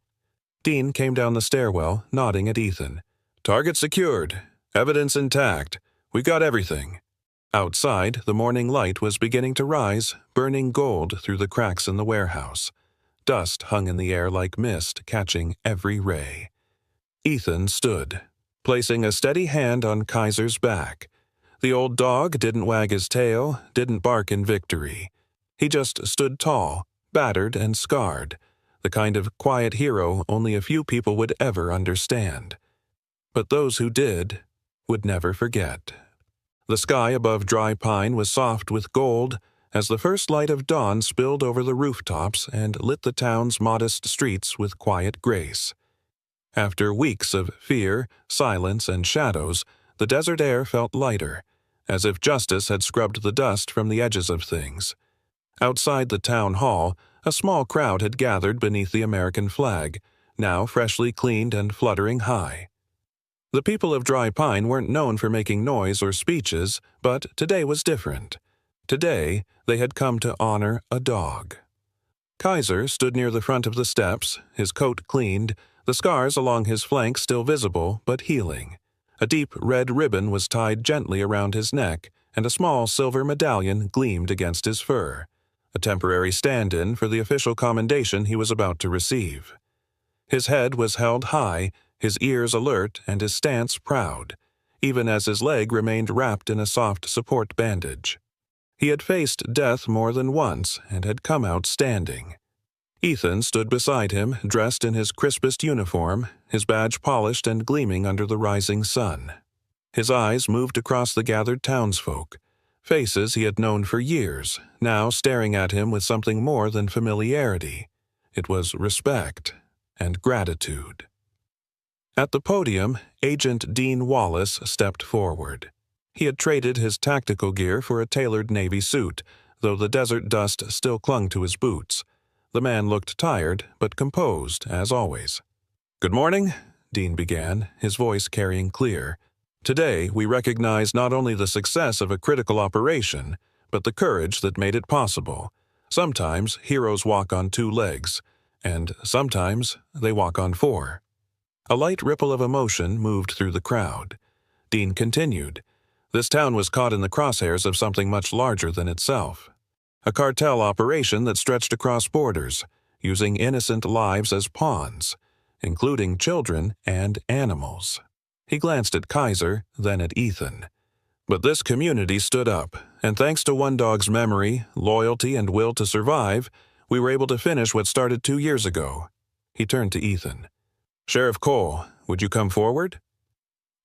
Speaker 1: Dean came down the stairwell, nodding at Ethan. "Target secured. Evidence intact. We got everything." Outside, the morning light was beginning to rise, burning gold through the cracks in the warehouse. Dust hung in the air like mist, catching every ray. Ethan stood, placing a steady hand on Kaiser's back. The old dog didn't wag his tail, didn't bark in victory. He just stood tall, battered and scarred, the kind of quiet hero only a few people would ever understand. But those who did would never forget. The sky above Dry Pine was soft with gold as the first light of dawn spilled over the rooftops and lit the town's modest streets with quiet grace. After weeks of fear, silence, and shadows, the desert air felt lighter, as if justice had scrubbed the dust from the edges of things. Outside the town hall, a small crowd had gathered beneath the American flag, now freshly cleaned and fluttering high. The people of Dry Pine weren't known for making noise or speeches, but today was different. Today, they had come to honor a dog. Kaiser stood near the front of the steps, his coat cleaned, the scars along his flank still visible but healing. A deep red ribbon was tied gently around his neck, and a small silver medallion gleamed against his fur, a temporary stand-in for the official commendation he was about to receive. His head was held high, his ears alert, and his stance proud, even as his leg remained wrapped in a soft support bandage. He had faced death more than once and had come out standing. Ethan stood beside him, dressed in his crispest uniform, his badge polished and gleaming under the rising sun. His eyes moved across the gathered townsfolk, faces he had known for years, now staring at him with something more than familiarity. It was respect and gratitude. At the podium, Agent Dean Wallace stepped forward. He had traded his tactical gear for a tailored Navy suit, though the desert dust still clung to his boots. The man looked tired, but composed, as always. "Good morning," Dean began, his voice carrying clear. "Today, we recognize not only the success of a critical operation, but the courage that made it possible. Sometimes heroes walk on 2 legs, and sometimes they walk on 4. A light ripple of emotion moved through the crowd. Dean continued. This town was caught in the crosshairs of something much larger than itself. A cartel operation that stretched across borders, using innocent lives as pawns, including children and animals. He glanced at Kaiser, then at Ethan. But this community stood up, and thanks to one dog's memory, loyalty, and will to survive, we were able to finish what started 2 years ago. He turned to Ethan. "Sheriff Cole, would you come forward?"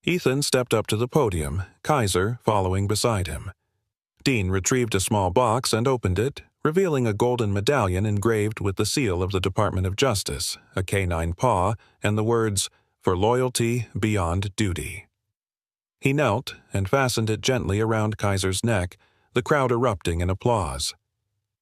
Speaker 1: Ethan stepped up to the podium, Kaiser following beside him. Dean retrieved a small box and opened it, revealing a golden medallion engraved with the seal of the Department of Justice, a canine paw, and the words, "For loyalty beyond duty." He knelt and fastened it gently around Kaiser's neck, the crowd erupting in applause.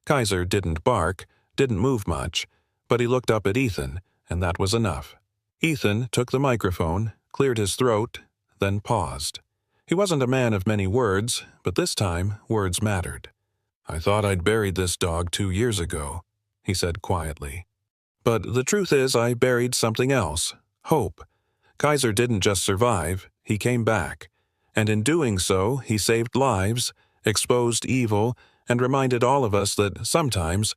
Speaker 1: Kaiser didn't bark, didn't move much, but he looked up at Ethan, and that was enough. Ethan took the microphone, cleared his throat, then paused. He wasn't a man of many words, but this time words mattered. "I thought I'd buried this dog 2 years ago," he said quietly. "But the truth is I buried something else, hope. Kaiser didn't just survive, he came back. And in doing so, he saved lives, exposed evil, and reminded all of us that sometimes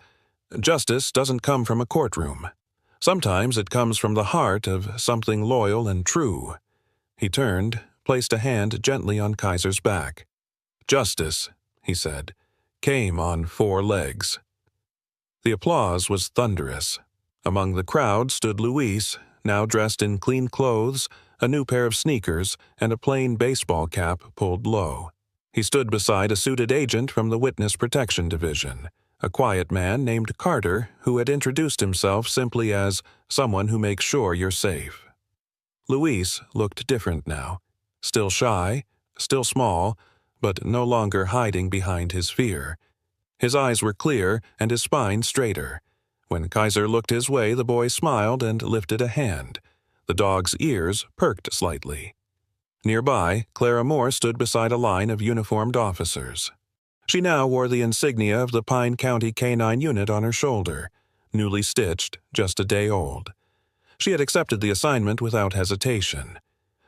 Speaker 1: justice doesn't come from a courtroom. Sometimes it comes from the heart of something loyal and true." He turned, placed a hand gently on Kaiser's back. "Justice," he said, "came on 4 legs." The applause was thunderous. Among the crowd stood Luis, now dressed in clean clothes, a new pair of sneakers, and a plain baseball cap pulled low. He stood beside a suited agent from the Witness Protection Division, a quiet man named Carter who had introduced himself simply as someone who makes sure you're safe. Luis looked different now, still shy, still small, but no longer hiding behind his fear. His eyes were clear and his spine straighter. When Kaiser looked his way, the boy smiled and lifted a hand. The dog's ears perked slightly. Nearby, Clara Moore stood beside a line of uniformed officers. She now wore the insignia of the Pine County Canine Unit on her shoulder, newly stitched, just a day old. She had accepted the assignment without hesitation.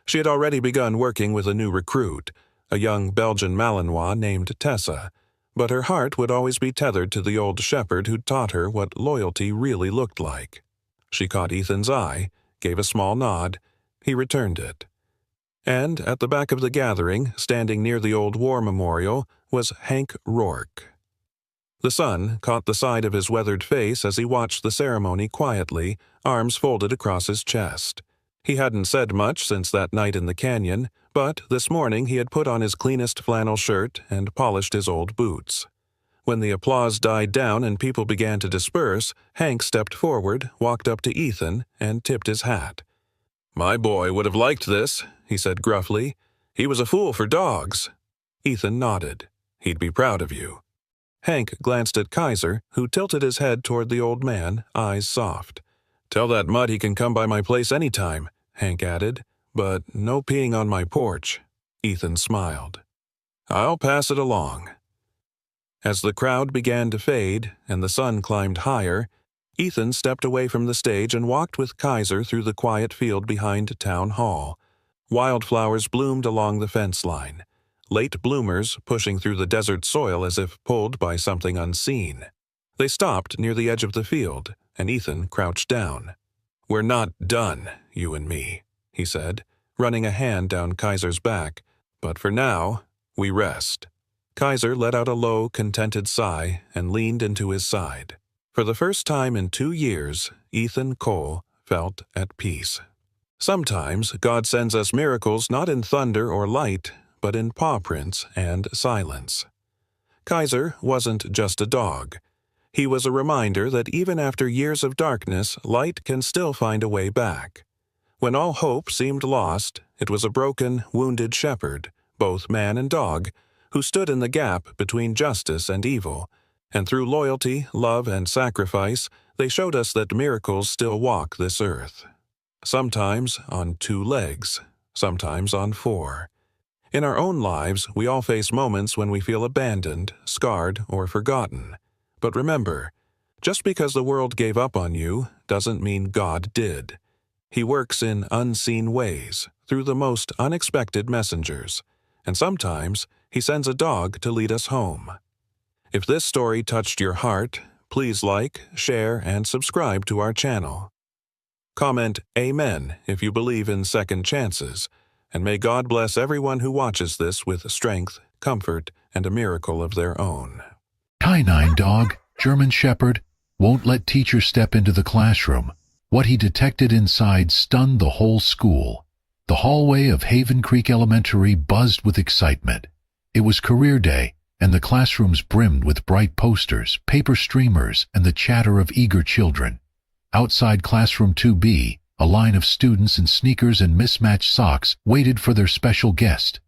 Speaker 1: She had already begun working with a new recruit, a young Belgian Malinois named Tessa, but her heart would always be tethered to the old shepherd who'd taught her what loyalty really looked like. She caught Ethan's eye, gave a small nod. He returned it. And at the back of the gathering, standing near the old war memorial, was Hank Rourke. The sun caught the side of his weathered face as he watched the ceremony quietly, arms folded across his chest. He hadn't said much since that night in the canyon, but this morning he had put on his cleanest flannel shirt and polished his old boots. When the applause died down and people began to disperse, Hank stepped forward, walked up to Ethan, and tipped his hat. "My boy would have liked this," he said gruffly. "He was a fool for dogs." Ethan nodded. "He'd be proud of you." Hank glanced at Kaiser, who tilted his head toward the old man, eyes soft. "Tell that mutt he can come by my place any time," Hank added, but no peeing on my porch," Ethan smiled. "I'll pass it along." As the crowd began to fade and the sun climbed higher, Ethan stepped away from the stage and walked with Kaiser through the quiet field behind Town Hall. Wildflowers bloomed along the fence line, late bloomers pushing through the desert soil as if pulled by something unseen. They stopped near the edge of the field, and Ethan crouched down. "We're not done, you and me," he said, running a hand down Kaiser's back. "But for now, we rest." Kaiser let out a low, contented sigh and leaned into his side. For the first time in 2 years, Ethan Cole felt at peace. Sometimes God sends us miracles not in thunder or light, but in paw prints and silence. Kaiser wasn't just a dog. He was a reminder that even after years of darkness, light can still find a way back. When all hope seemed lost, it was a broken, wounded shepherd, both man and dog, who stood in the gap between justice and evil, and through loyalty, love, and sacrifice, they showed us that miracles still walk this earth. Sometimes on 2 legs, sometimes on 4. In our own lives, we all face moments when we feel abandoned, scarred, or forgotten. But remember, just because the world gave up on you doesn't mean God did. He works in unseen ways, through the most unexpected messengers, and sometimes He sends a dog to lead us home. If this story touched your heart, please like, share, and subscribe to our channel. Comment Amen if you believe in second chances, and may God bless everyone who watches this with strength, comfort, and a miracle of their own.
Speaker 2: Canine dog, German Shepherd, won't let teacher step into the classroom. What he detected inside stunned the whole school. The hallway of Haven Creek Elementary buzzed with excitement. It was career day, and the classrooms brimmed with bright posters, paper streamers, and the chatter of eager children. Outside classroom 2B, a line of students in sneakers and mismatched socks waited for their special guest.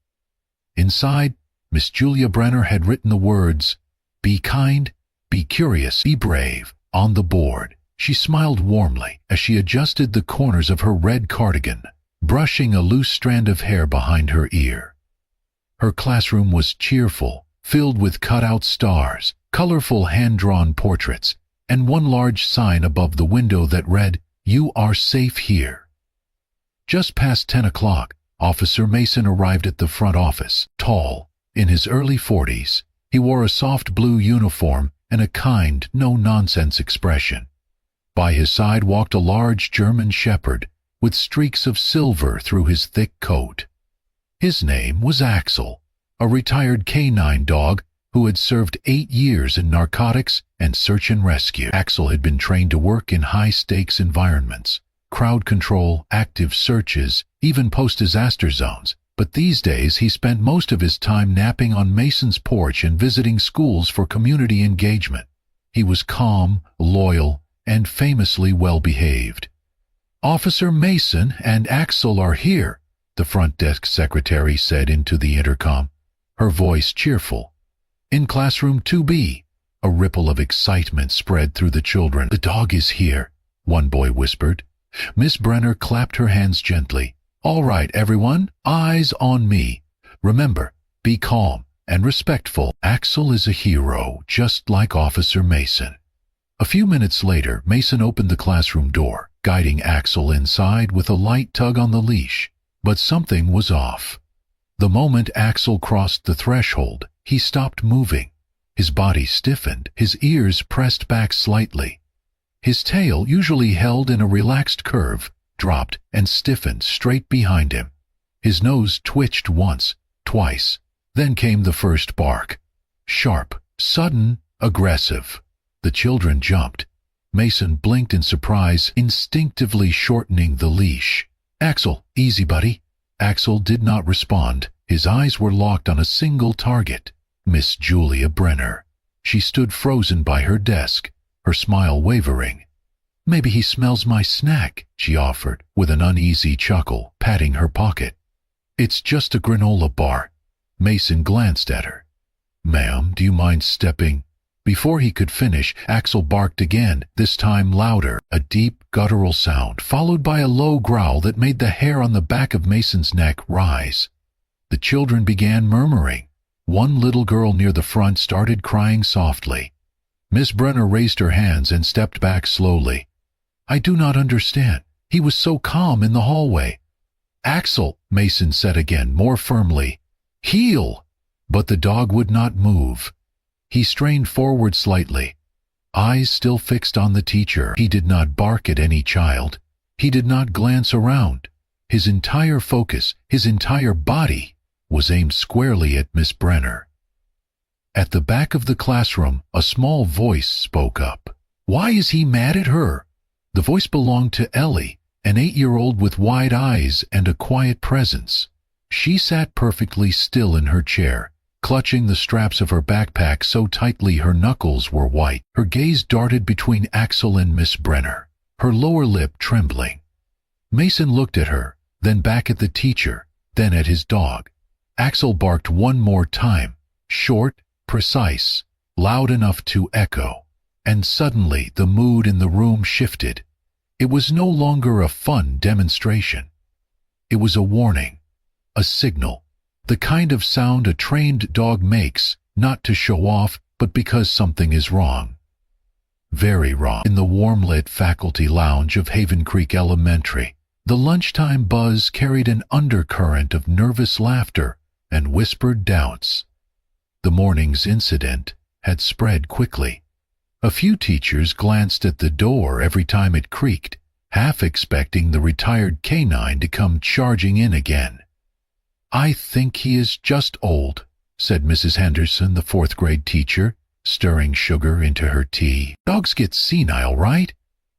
Speaker 2: Inside, Miss Julia Brenner had written the words, "Be kind, be curious, be brave," on the board. She smiled warmly as she adjusted the corners of her red cardigan, brushing a loose strand of hair behind her ear. Her classroom was cheerful, filled with cut-out stars, colorful hand-drawn portraits, and one large sign above the window that read, "You are safe here." Just past 10 o'clock, Officer Mason arrived at the front office, tall, in his early 40s. He wore a soft blue uniform and a kind, no-nonsense expression. By his side walked a large German Shepherd, with streaks of silver through his thick coat. His name was Axel, a retired canine dog who had served 8 years in narcotics and search and rescue. Axel had been trained to work in high-stakes environments, crowd control, active searches, even post-disaster zones, but these days he spent most of his time napping on Mason's porch and visiting schools for community engagement. He was calm, loyal, and famously well-behaved. "Officer Mason and Axel are here," the front desk secretary said into the intercom, her voice cheerful. In classroom 2B, a ripple of excitement spread through the children. "The dog is here," one boy whispered. Miss Brenner clapped her hands gently. "All right, everyone, eyes on me. Remember, be calm and respectful. Axel is a hero, just like Officer Mason." A few minutes later, Mason opened the classroom door, guiding Axel inside with a light tug on the leash. But something was off. The moment Axel crossed the threshold, he stopped moving. His body stiffened, his ears pressed back slightly. His tail, usually held in a relaxed curve, dropped and stiffened straight behind him. His nose twitched once, twice. Then came the first bark. Sharp, sudden, aggressive. The children jumped. Mason blinked in surprise, instinctively shortening the leash. "Axel, easy, buddy." Axel did not respond. His eyes were locked on a single target, Miss Julia Brenner. She stood frozen by her desk, her smile wavering. "Maybe he smells my snack," she offered, with an uneasy chuckle, patting her pocket. "It's just a granola bar." Mason glanced at her. "Ma'am, do you mind stepping?" Before he could finish, Axel barked again, this time louder, a deep, guttural sound, followed by a low growl that made the hair on the back of Mason's neck rise. The children began murmuring. One little girl near the front started crying softly. Miss Brenner raised her hands and stepped back slowly. "I do not understand. He was so calm in the hallway." "Axel," Mason said again, more firmly. "Heel!" But the dog would not move. He strained forward slightly, eyes still fixed on the teacher. He did not bark at any child. He did not glance around. His entire focus, his entire body, was aimed squarely at Miss Brenner. At the back of the classroom, a small voice spoke up. "Why is he mad at her?" The voice belonged to Ellie, an 8-year-old with wide eyes and a quiet presence. She sat perfectly still in her chair, clutching the straps of her backpack so tightly her knuckles were white. Her gaze darted between Axel and Miss Brenner, her lower lip trembling. Mason looked at her, then back at the teacher, then at his dog. Axel barked one more time, short, precise, loud enough to echo. And suddenly the mood in the room shifted. It was no longer a fun demonstration. It was a warning, a signal. The kind of sound a trained dog makes, not to show off, but because something is wrong. Very wrong. In the warm-lit faculty lounge of Haven Creek Elementary, the lunchtime buzz carried an undercurrent of nervous laughter and whispered doubts. The morning's incident had spread quickly. A few teachers glanced at the door every time it creaked, half expecting the retired canine to come charging in again. "I think he is just old," said Mrs. Henderson, the 4th-grade teacher, stirring sugar into her tea. "Dogs get senile, right?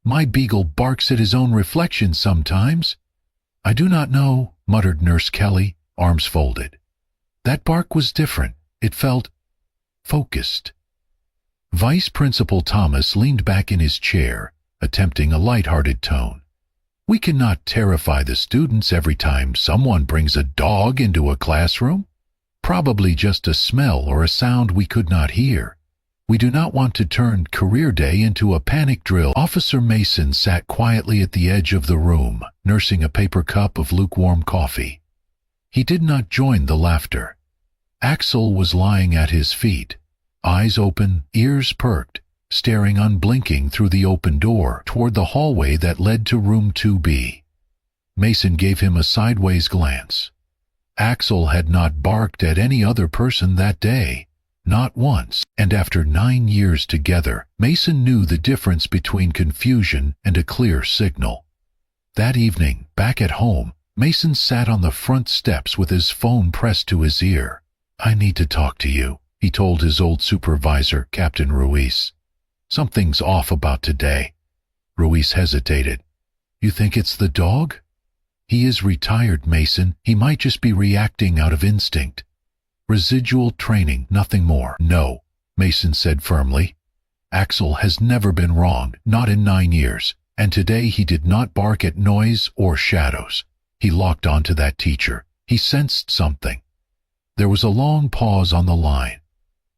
Speaker 2: My beagle barks at his own reflection sometimes." "I do not know," muttered Nurse Kelly, arms folded. That bark was different. It felt focused. Vice Principal Thomas leaned back in his chair, attempting a light-hearted tone. "We cannot terrify the students every time someone brings a dog into a classroom. Probably just a smell or a sound we could not hear. We do not want to turn career day into a panic drill." Officer Mason sat quietly at the edge of the room, nursing a paper cup of lukewarm coffee. He did not join the laughter. Axel was lying at his feet, eyes open, ears perked, staring unblinking through the open door toward the hallway that led to room 2B. Mason gave him a sideways glance. Axel had not barked at any other person that day, not once, and after 9 years together, Mason knew the difference between confusion and a clear signal. That evening, back at home, Mason sat on the front steps with his phone pressed to his ear. "I need to talk to you," he told his old supervisor, Captain Ruiz. "Something's off about today." Ruiz hesitated. "You think it's the dog?" "He is retired, Mason. He might just be reacting out of instinct. Residual training, nothing more." "No," Mason said firmly. "Axel has never been wrong, not in 9 years, and today he did not bark at noise or shadows. He locked onto that teacher. He sensed something." There was a long pause on the line.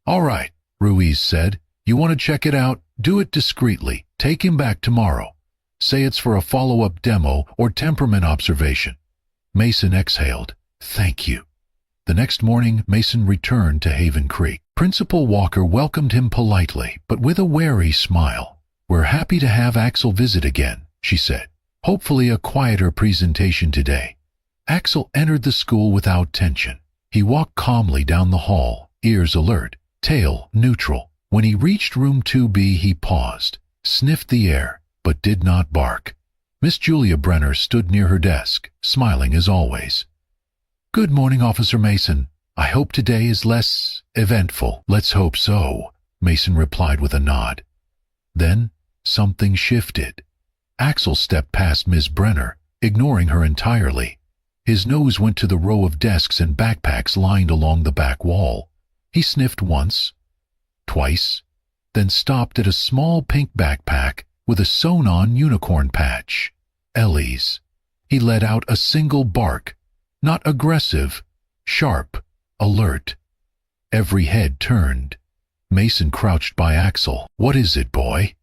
Speaker 2: "All right," Ruiz said. "You want to check it out? Do it discreetly. Take him back tomorrow. Say it's for a follow-up demo or temperament observation." Mason exhaled. "Thank you." The next morning, Mason returned to Haven Creek. Principal Walker welcomed him politely, but with a wary smile. "We're happy to have Axel visit again," she said. "Hopefully a quieter presentation today." Axel entered the school without tension. He walked calmly down the hall, ears alert, tail neutral. When he reached room 2B, he paused, sniffed the air, but did not bark. Miss Julia Brenner stood near her desk, smiling as always. "Good morning, Officer Mason. I hope today is less eventful." "Let's hope so," Mason replied with a nod. Then something shifted. Axel stepped past Miss Brenner, ignoring her entirely. His nose went to the row of desks and backpacks lined along the back wall. He sniffed once, twice, then stopped at a small pink backpack with a sewn-on unicorn patch. Ellie's. He let out a single bark, not aggressive, sharp, alert. Every head turned. Mason crouched by Axel. "What is it, boy?"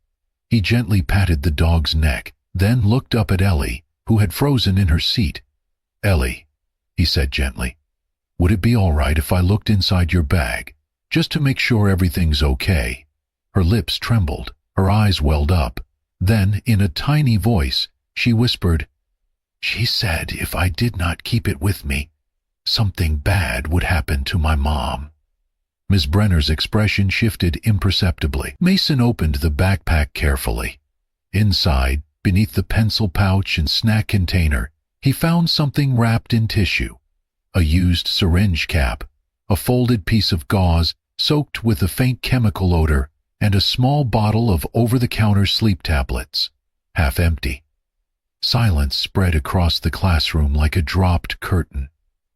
Speaker 2: He gently patted the dog's neck, then looked up at Ellie, who had frozen in her seat. "Ellie," he said gently, "would it be all right if I looked inside your bag, just to make sure everything's okay?" Her lips trembled, her eyes welled up. Then, in a tiny voice, she whispered, "She said if I did not keep it with me, something bad would happen to my mom." Miss Brenner's expression shifted imperceptibly. Mason opened the backpack carefully. Inside, beneath the pencil pouch and snack container, he found something wrapped in tissue. A used syringe cap, a folded piece of gauze soaked with a faint chemical odor, and a small bottle of over-the-counter sleep tablets, half empty. Silence spread across the classroom like a dropped curtain.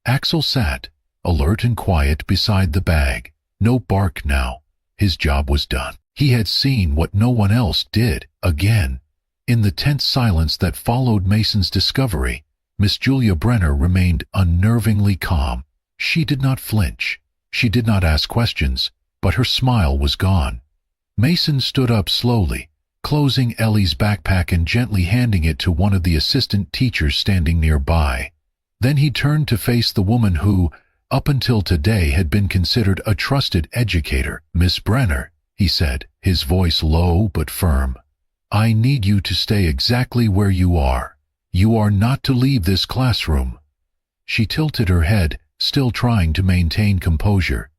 Speaker 2: Axel sat, alert and quiet, beside the bag. No bark now. His job was done. He had seen what no one else did. Again, in the tense silence that followed Mason's discovery, Miss Julia Brenner remained unnervingly calm. She did not flinch. She did not ask questions, but her smile was gone. Mason stood up slowly, closing Ellie's backpack and gently handing it to one of the assistant teachers standing nearby. Then he turned to face the woman who, up until today, had been considered a trusted educator. "Miss Brenner," he said, his voice low but firm, "I need you to stay exactly where you are. You are not to leave this classroom." She tilted her head, still trying to maintain composure.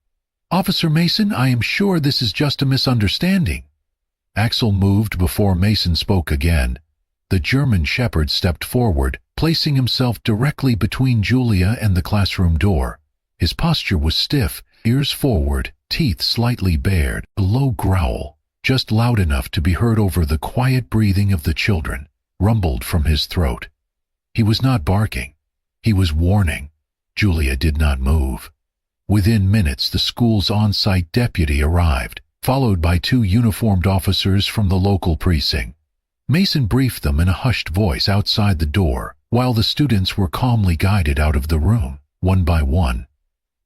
Speaker 2: "Officer Mason, I am sure this is just a misunderstanding." Axel moved before Mason spoke again. The German shepherd stepped forward, placing himself directly between Julia and the classroom door. His posture was stiff, ears forward, teeth slightly bared. A low growl, just loud enough to be heard over the quiet breathing of the children, rumbled from his throat. He was not barking. He was warning. Julia did not move. Within minutes, the school's on-site deputy arrived, followed by 2 uniformed officers from the local precinct. Mason briefed them in a hushed voice outside the door, while the students were calmly guided out of the room, one by one.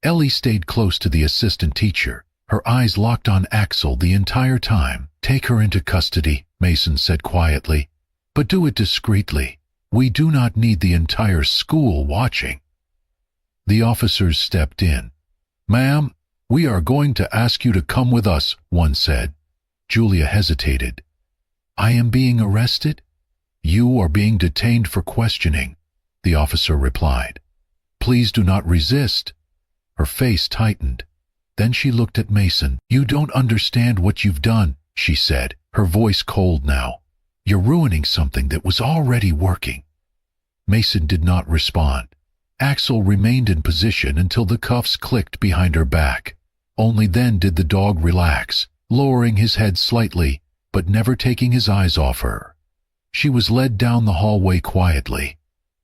Speaker 2: Ellie stayed close to the assistant teacher, her eyes locked on Axel the entire time. "Take her into custody," Mason said quietly, "but do it discreetly. We do not need the entire school watching." The officers stepped in. "Ma'am, we are going to ask you to come with us," one said. Julia hesitated. "I am being arrested?" "You are being detained for questioning," the officer replied. "Please do not resist." Her face tightened. Then she looked at Mason. "You don't understand what you've done," she said, her voice cold now. "You're ruining something that was already working." Mason did not respond. Axel remained in position until the cuffs clicked behind her back. Only then did the dog relax, lowering his head slightly, but never taking his eyes off her. She was led down the hallway quietly.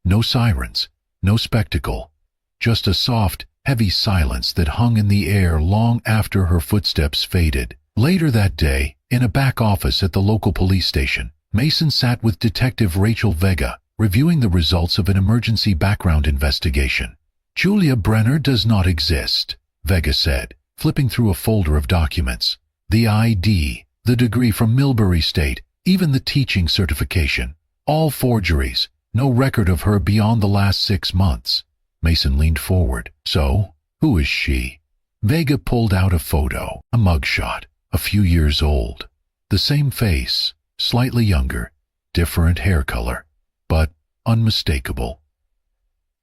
Speaker 2: No sirens, no spectacle, just a soft, heavy silence that hung in the air long after her footsteps faded. Later that day, in a back office at the local police station, Mason sat with Detective Rachel Vega, reviewing the results of an emergency background investigation. "Julia Brenner does not exist," Vega said, flipping through a folder of documents. "The ID, the degree from Millbury State, even the teaching certification, all forgeries, no record of her beyond the last 6 months. Mason leaned forward. "So, who is she?" Vega pulled out a photo, a mugshot, a few years old. The same face, slightly younger, different hair color, but unmistakable.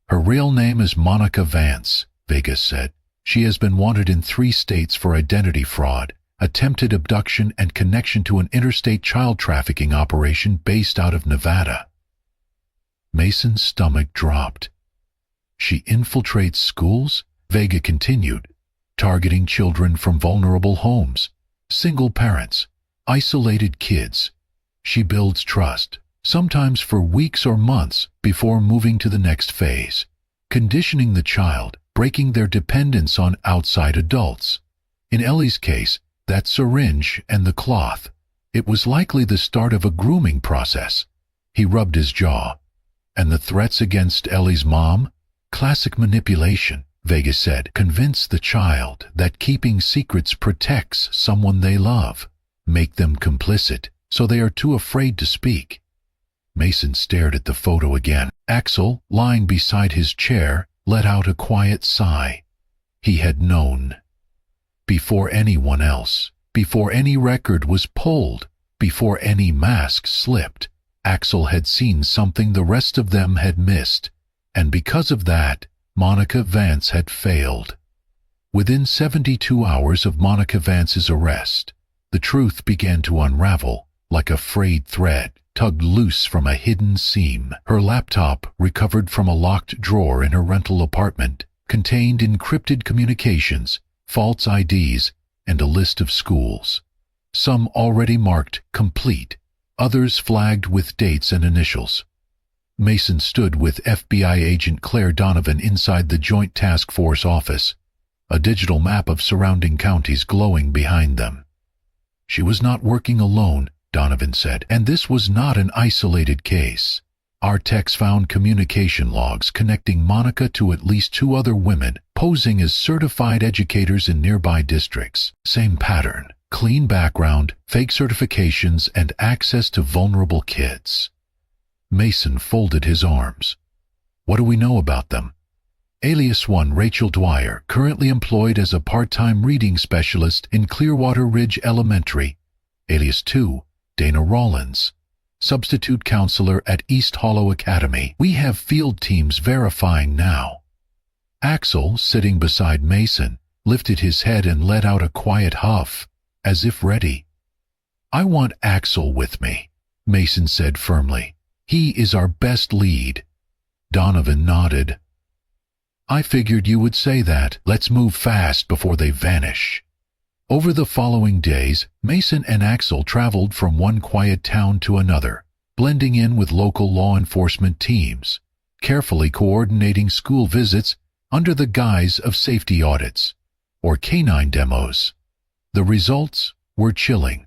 Speaker 2: "Her real name is Monica Vance," Vega said. "She has been wanted in 3 states for identity fraud, attempted abduction, and connection to an interstate child trafficking operation based out of Nevada." Mason's stomach dropped. "She infiltrates schools," Vega continued, "targeting children from vulnerable homes, single parents, isolated kids. She builds trust, sometimes for weeks or months before moving to the next phase, conditioning the child, breaking their dependence on outside adults. In Ellie's case, that syringe and the cloth, it was likely the start of a grooming process." He rubbed his jaw. "And the threats against Ellie's mom? Classic manipulation," Vega said. Convince the child that keeping secrets protects someone they love. Make them complicit, so they are too afraid to speak. Mason stared at the photo again. Axel, lying beside his chair, let out a quiet sigh. He had known. Before anyone else, before any record was pulled, before any mask slipped, Axel had seen something the rest of them had missed, and because of that, Monica Vance had failed. Within 72 hours of Monica Vance's arrest, the truth began to unravel like a frayed thread tugged loose from a hidden seam. Her laptop, recovered from a locked drawer in her rental apartment, contained encrypted communications, false IDs, and a list of schools. Some already marked complete, others flagged with dates and initials. Mason stood with FBI agent Claire Donovan inside the Joint Task Force office, a digital map of surrounding counties glowing behind them. She was not working alone, Donovan said, and this was not an isolated case. Our techs found communication logs connecting Monica to at least 2 other women posing as certified educators in nearby districts. Same pattern: clean background, fake certifications, and access to vulnerable kids. Mason folded his arms. What do we know about them? Alias 1, Rachel Dwyer, currently employed as a part-time reading specialist in Clearwater Ridge Elementary. Alias 2, Dana Rollins, substitute counselor at East Hollow Academy. We have field teams verifying now. Axel, sitting beside Mason, lifted his head and let out a quiet huff, as if ready. I want Axel with me, Mason said firmly. He is our best lead. Donovan nodded. I figured you would say that. Let's move fast before they vanish. Over the following days, Mason and Axel traveled from one quiet town to another, blending in with local law enforcement teams, carefully coordinating school visits under the guise of safety audits, or canine demos. The results were chilling.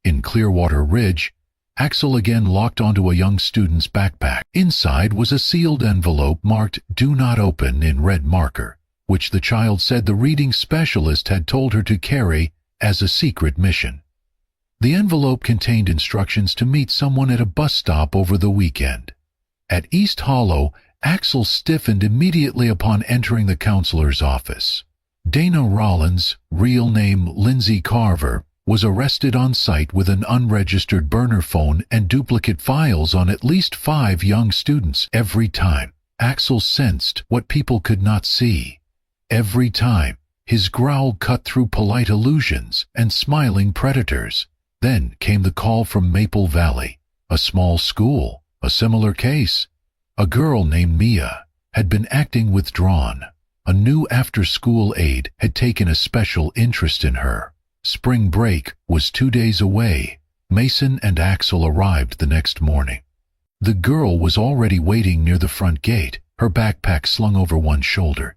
Speaker 2: In Clearwater Ridge, Axel again locked onto a young student's backpack. Inside was a sealed envelope marked "Do Not Open" in red marker, which the child said the reading specialist had told her to carry as a secret mission. The envelope contained instructions to meet someone at a bus stop over the weekend. At East Hollow, Axel stiffened immediately upon entering the counselor's office. Dana Rollins, real name Lindsay Carver, was arrested on site with an unregistered burner phone and duplicate files on at least 5 young students. Every time, Axel sensed what people could not see. Every time, his growl cut through polite illusions and smiling predators. Then came the call from Maple Valley, a small school, a similar case. A girl named Mia had been acting withdrawn. A new after-school aide had taken a special interest in her. Spring break was 2 days away. Mason and Axel arrived the next morning. The girl was already waiting near the front gate, her backpack slung over one shoulder.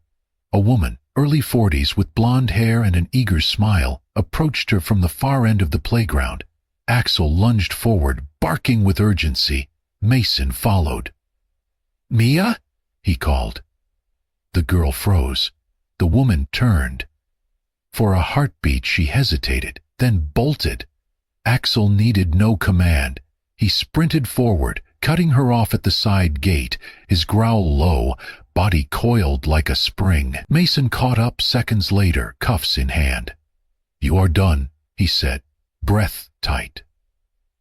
Speaker 2: A woman, early 40s, with blonde hair and an eager smile, approached her from the far end of the playground. Axel lunged forward, barking with urgency. Mason followed. "Mia?" he called. The girl froze. The woman turned. For a heartbeat she hesitated, then bolted. Axel needed no command. He sprinted forward, cutting her off at the side gate, his growl low, body coiled like a spring. Mason caught up seconds later, cuffs in hand. "You are done," he said, breath tight.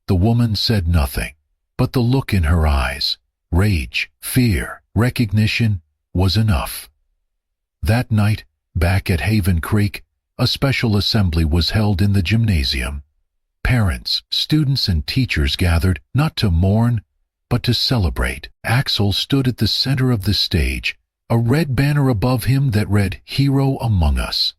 Speaker 2: The woman said nothing, but the look in her eyes, rage, fear, recognition, was enough. That night, back at Haven Creek, a special assembly was held in the gymnasium. Parents, students, and teachers gathered not to mourn, but to celebrate. Axel stood at the center of the stage, a red banner above him that read "Hero Among Us."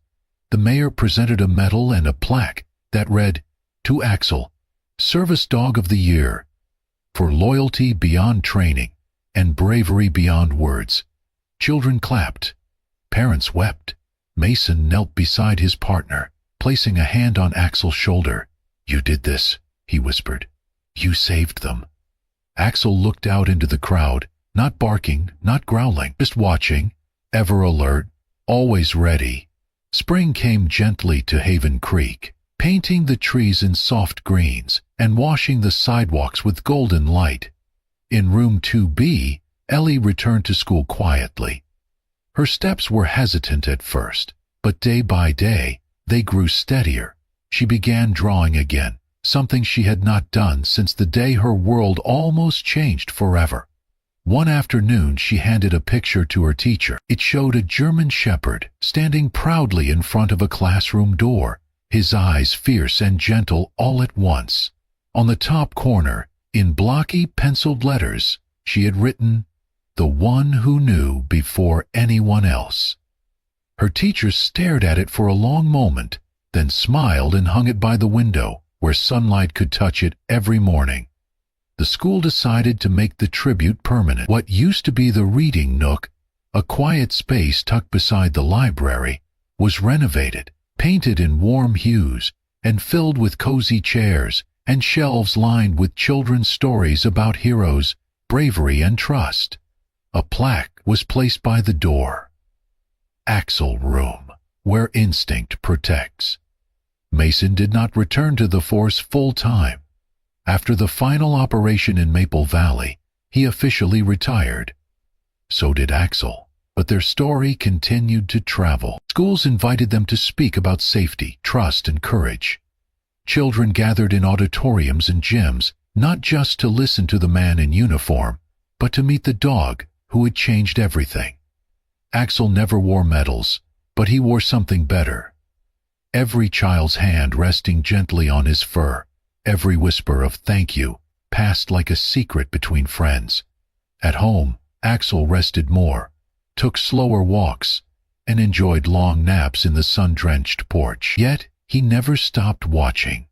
Speaker 2: The mayor presented a medal and a plaque that read, "To Axel, Service Dog of the Year, for loyalty beyond training and bravery beyond words." Children clapped. Parents wept. Mason knelt beside his partner, placing a hand on Axel's shoulder. "You did this," he whispered. "You saved them." Axel looked out into the crowd, not barking, not growling, just watching, ever alert, always ready. Spring came gently to Haven Creek, painting the trees in soft greens and washing the sidewalks with golden light. In room 2B, Ellie returned to school quietly. Her steps were hesitant at first, but day by day, they grew steadier. She began drawing again, something she had not done since the day her world almost changed forever. One afternoon, she handed a picture to her teacher. It showed a German shepherd standing proudly in front of a classroom door, his eyes fierce and gentle all at once. On the top corner, in blocky penciled letters, she had written, "The one who knew before anyone else." Her teacher stared at it for a long moment, then smiled and hung it by the window, where sunlight could touch it every morning. The school decided to make the tribute permanent. What used to be the reading nook, a quiet space tucked beside the library, was renovated, painted in warm hues, and filled with cozy chairs and shelves lined with children's stories about heroes, bravery, and trust. A plaque was placed by the door. Axel Room, where instinct protects. Mason did not return to the force full-time. After the final operation in Maple Valley, he officially retired. So did Axel, but their story continued to travel. Schools invited them to speak about safety, trust, and courage. Children gathered in auditoriums and gyms, not just to listen to the man in uniform, but to meet the dog who had changed everything. Axel never wore medals, but he wore something better. Every child's hand resting gently on his fur, every whisper of thank you passed like a secret between friends. At home, Axel rested more, took slower walks, and enjoyed long naps in the sun-drenched porch. Yet he never stopped watching.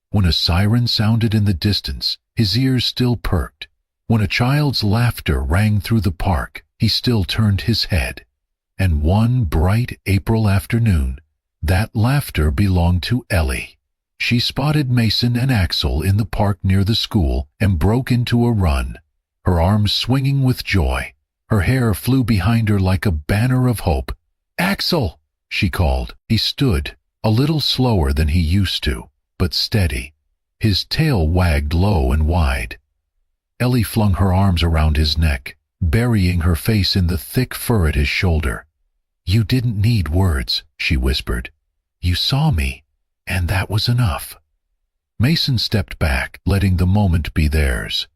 Speaker 2: When a siren sounded in the distance, his ears still perked. When a child's laughter rang through the park, he still turned his head. And one bright April afternoon, that laughter belonged to Ellie. She spotted Mason and Axel in the park near the school and broke into a run, her arms swinging with joy. Her hair flew behind her like a banner of hope. "Axel!" she called. He stood, a little slower than he used to, but steady. His tail wagged low and wide. Ellie flung her arms around his neck, burying her face in the thick fur at his shoulder. "You didn't need words," she whispered. "You saw me, and that was enough." Mason stepped back, letting the moment be theirs.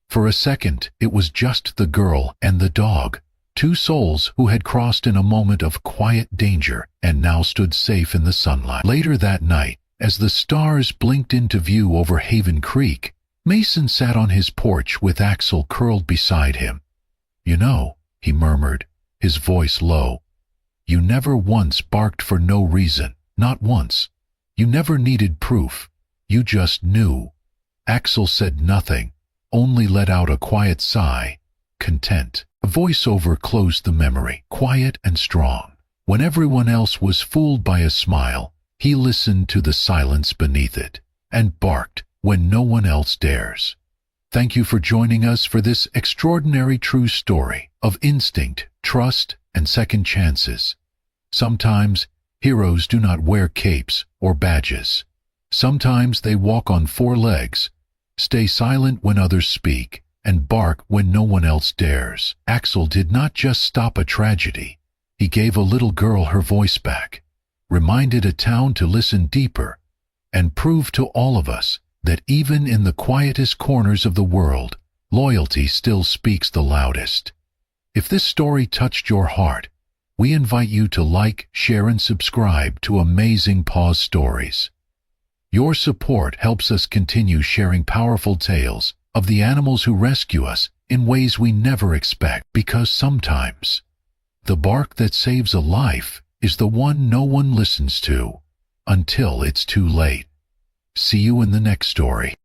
Speaker 2: For a second, it was just the girl and the dog, two souls who had crossed in a moment of quiet danger and now stood safe in the sunlight. Later that night, as the stars blinked into view over Haven Creek, Mason sat on his porch with Axel curled beside him. "You know," he murmured, his voice low, "you never once barked for no reason, not once. You never needed proof. You just knew." Axel said nothing, only let out a quiet sigh, content. A voiceover closed the memory, quiet and strong. When everyone else was fooled by a smile, he listened to the silence beneath it, and barked when no one else dares. Thank you for joining us for this extraordinary true story of instinct, trust, and second chances. Sometimes heroes do not wear capes or badges. Sometimes they walk on four legs, stay silent when others speak, and bark when no one else dares. Axel did not just stop a tragedy. He gave a little girl her voice back, reminded a town to listen deeper, and proved to all of us that even in the quietest corners of the world, loyalty still speaks the loudest. If this story touched your heart, we invite you to like, share, and subscribe to Amazing Paws Stories. Your support helps us continue sharing powerful tales of the animals who rescue us in ways we never expect, because sometimes the bark that saves a life is the one no one listens to until it's too late. See you in the next story.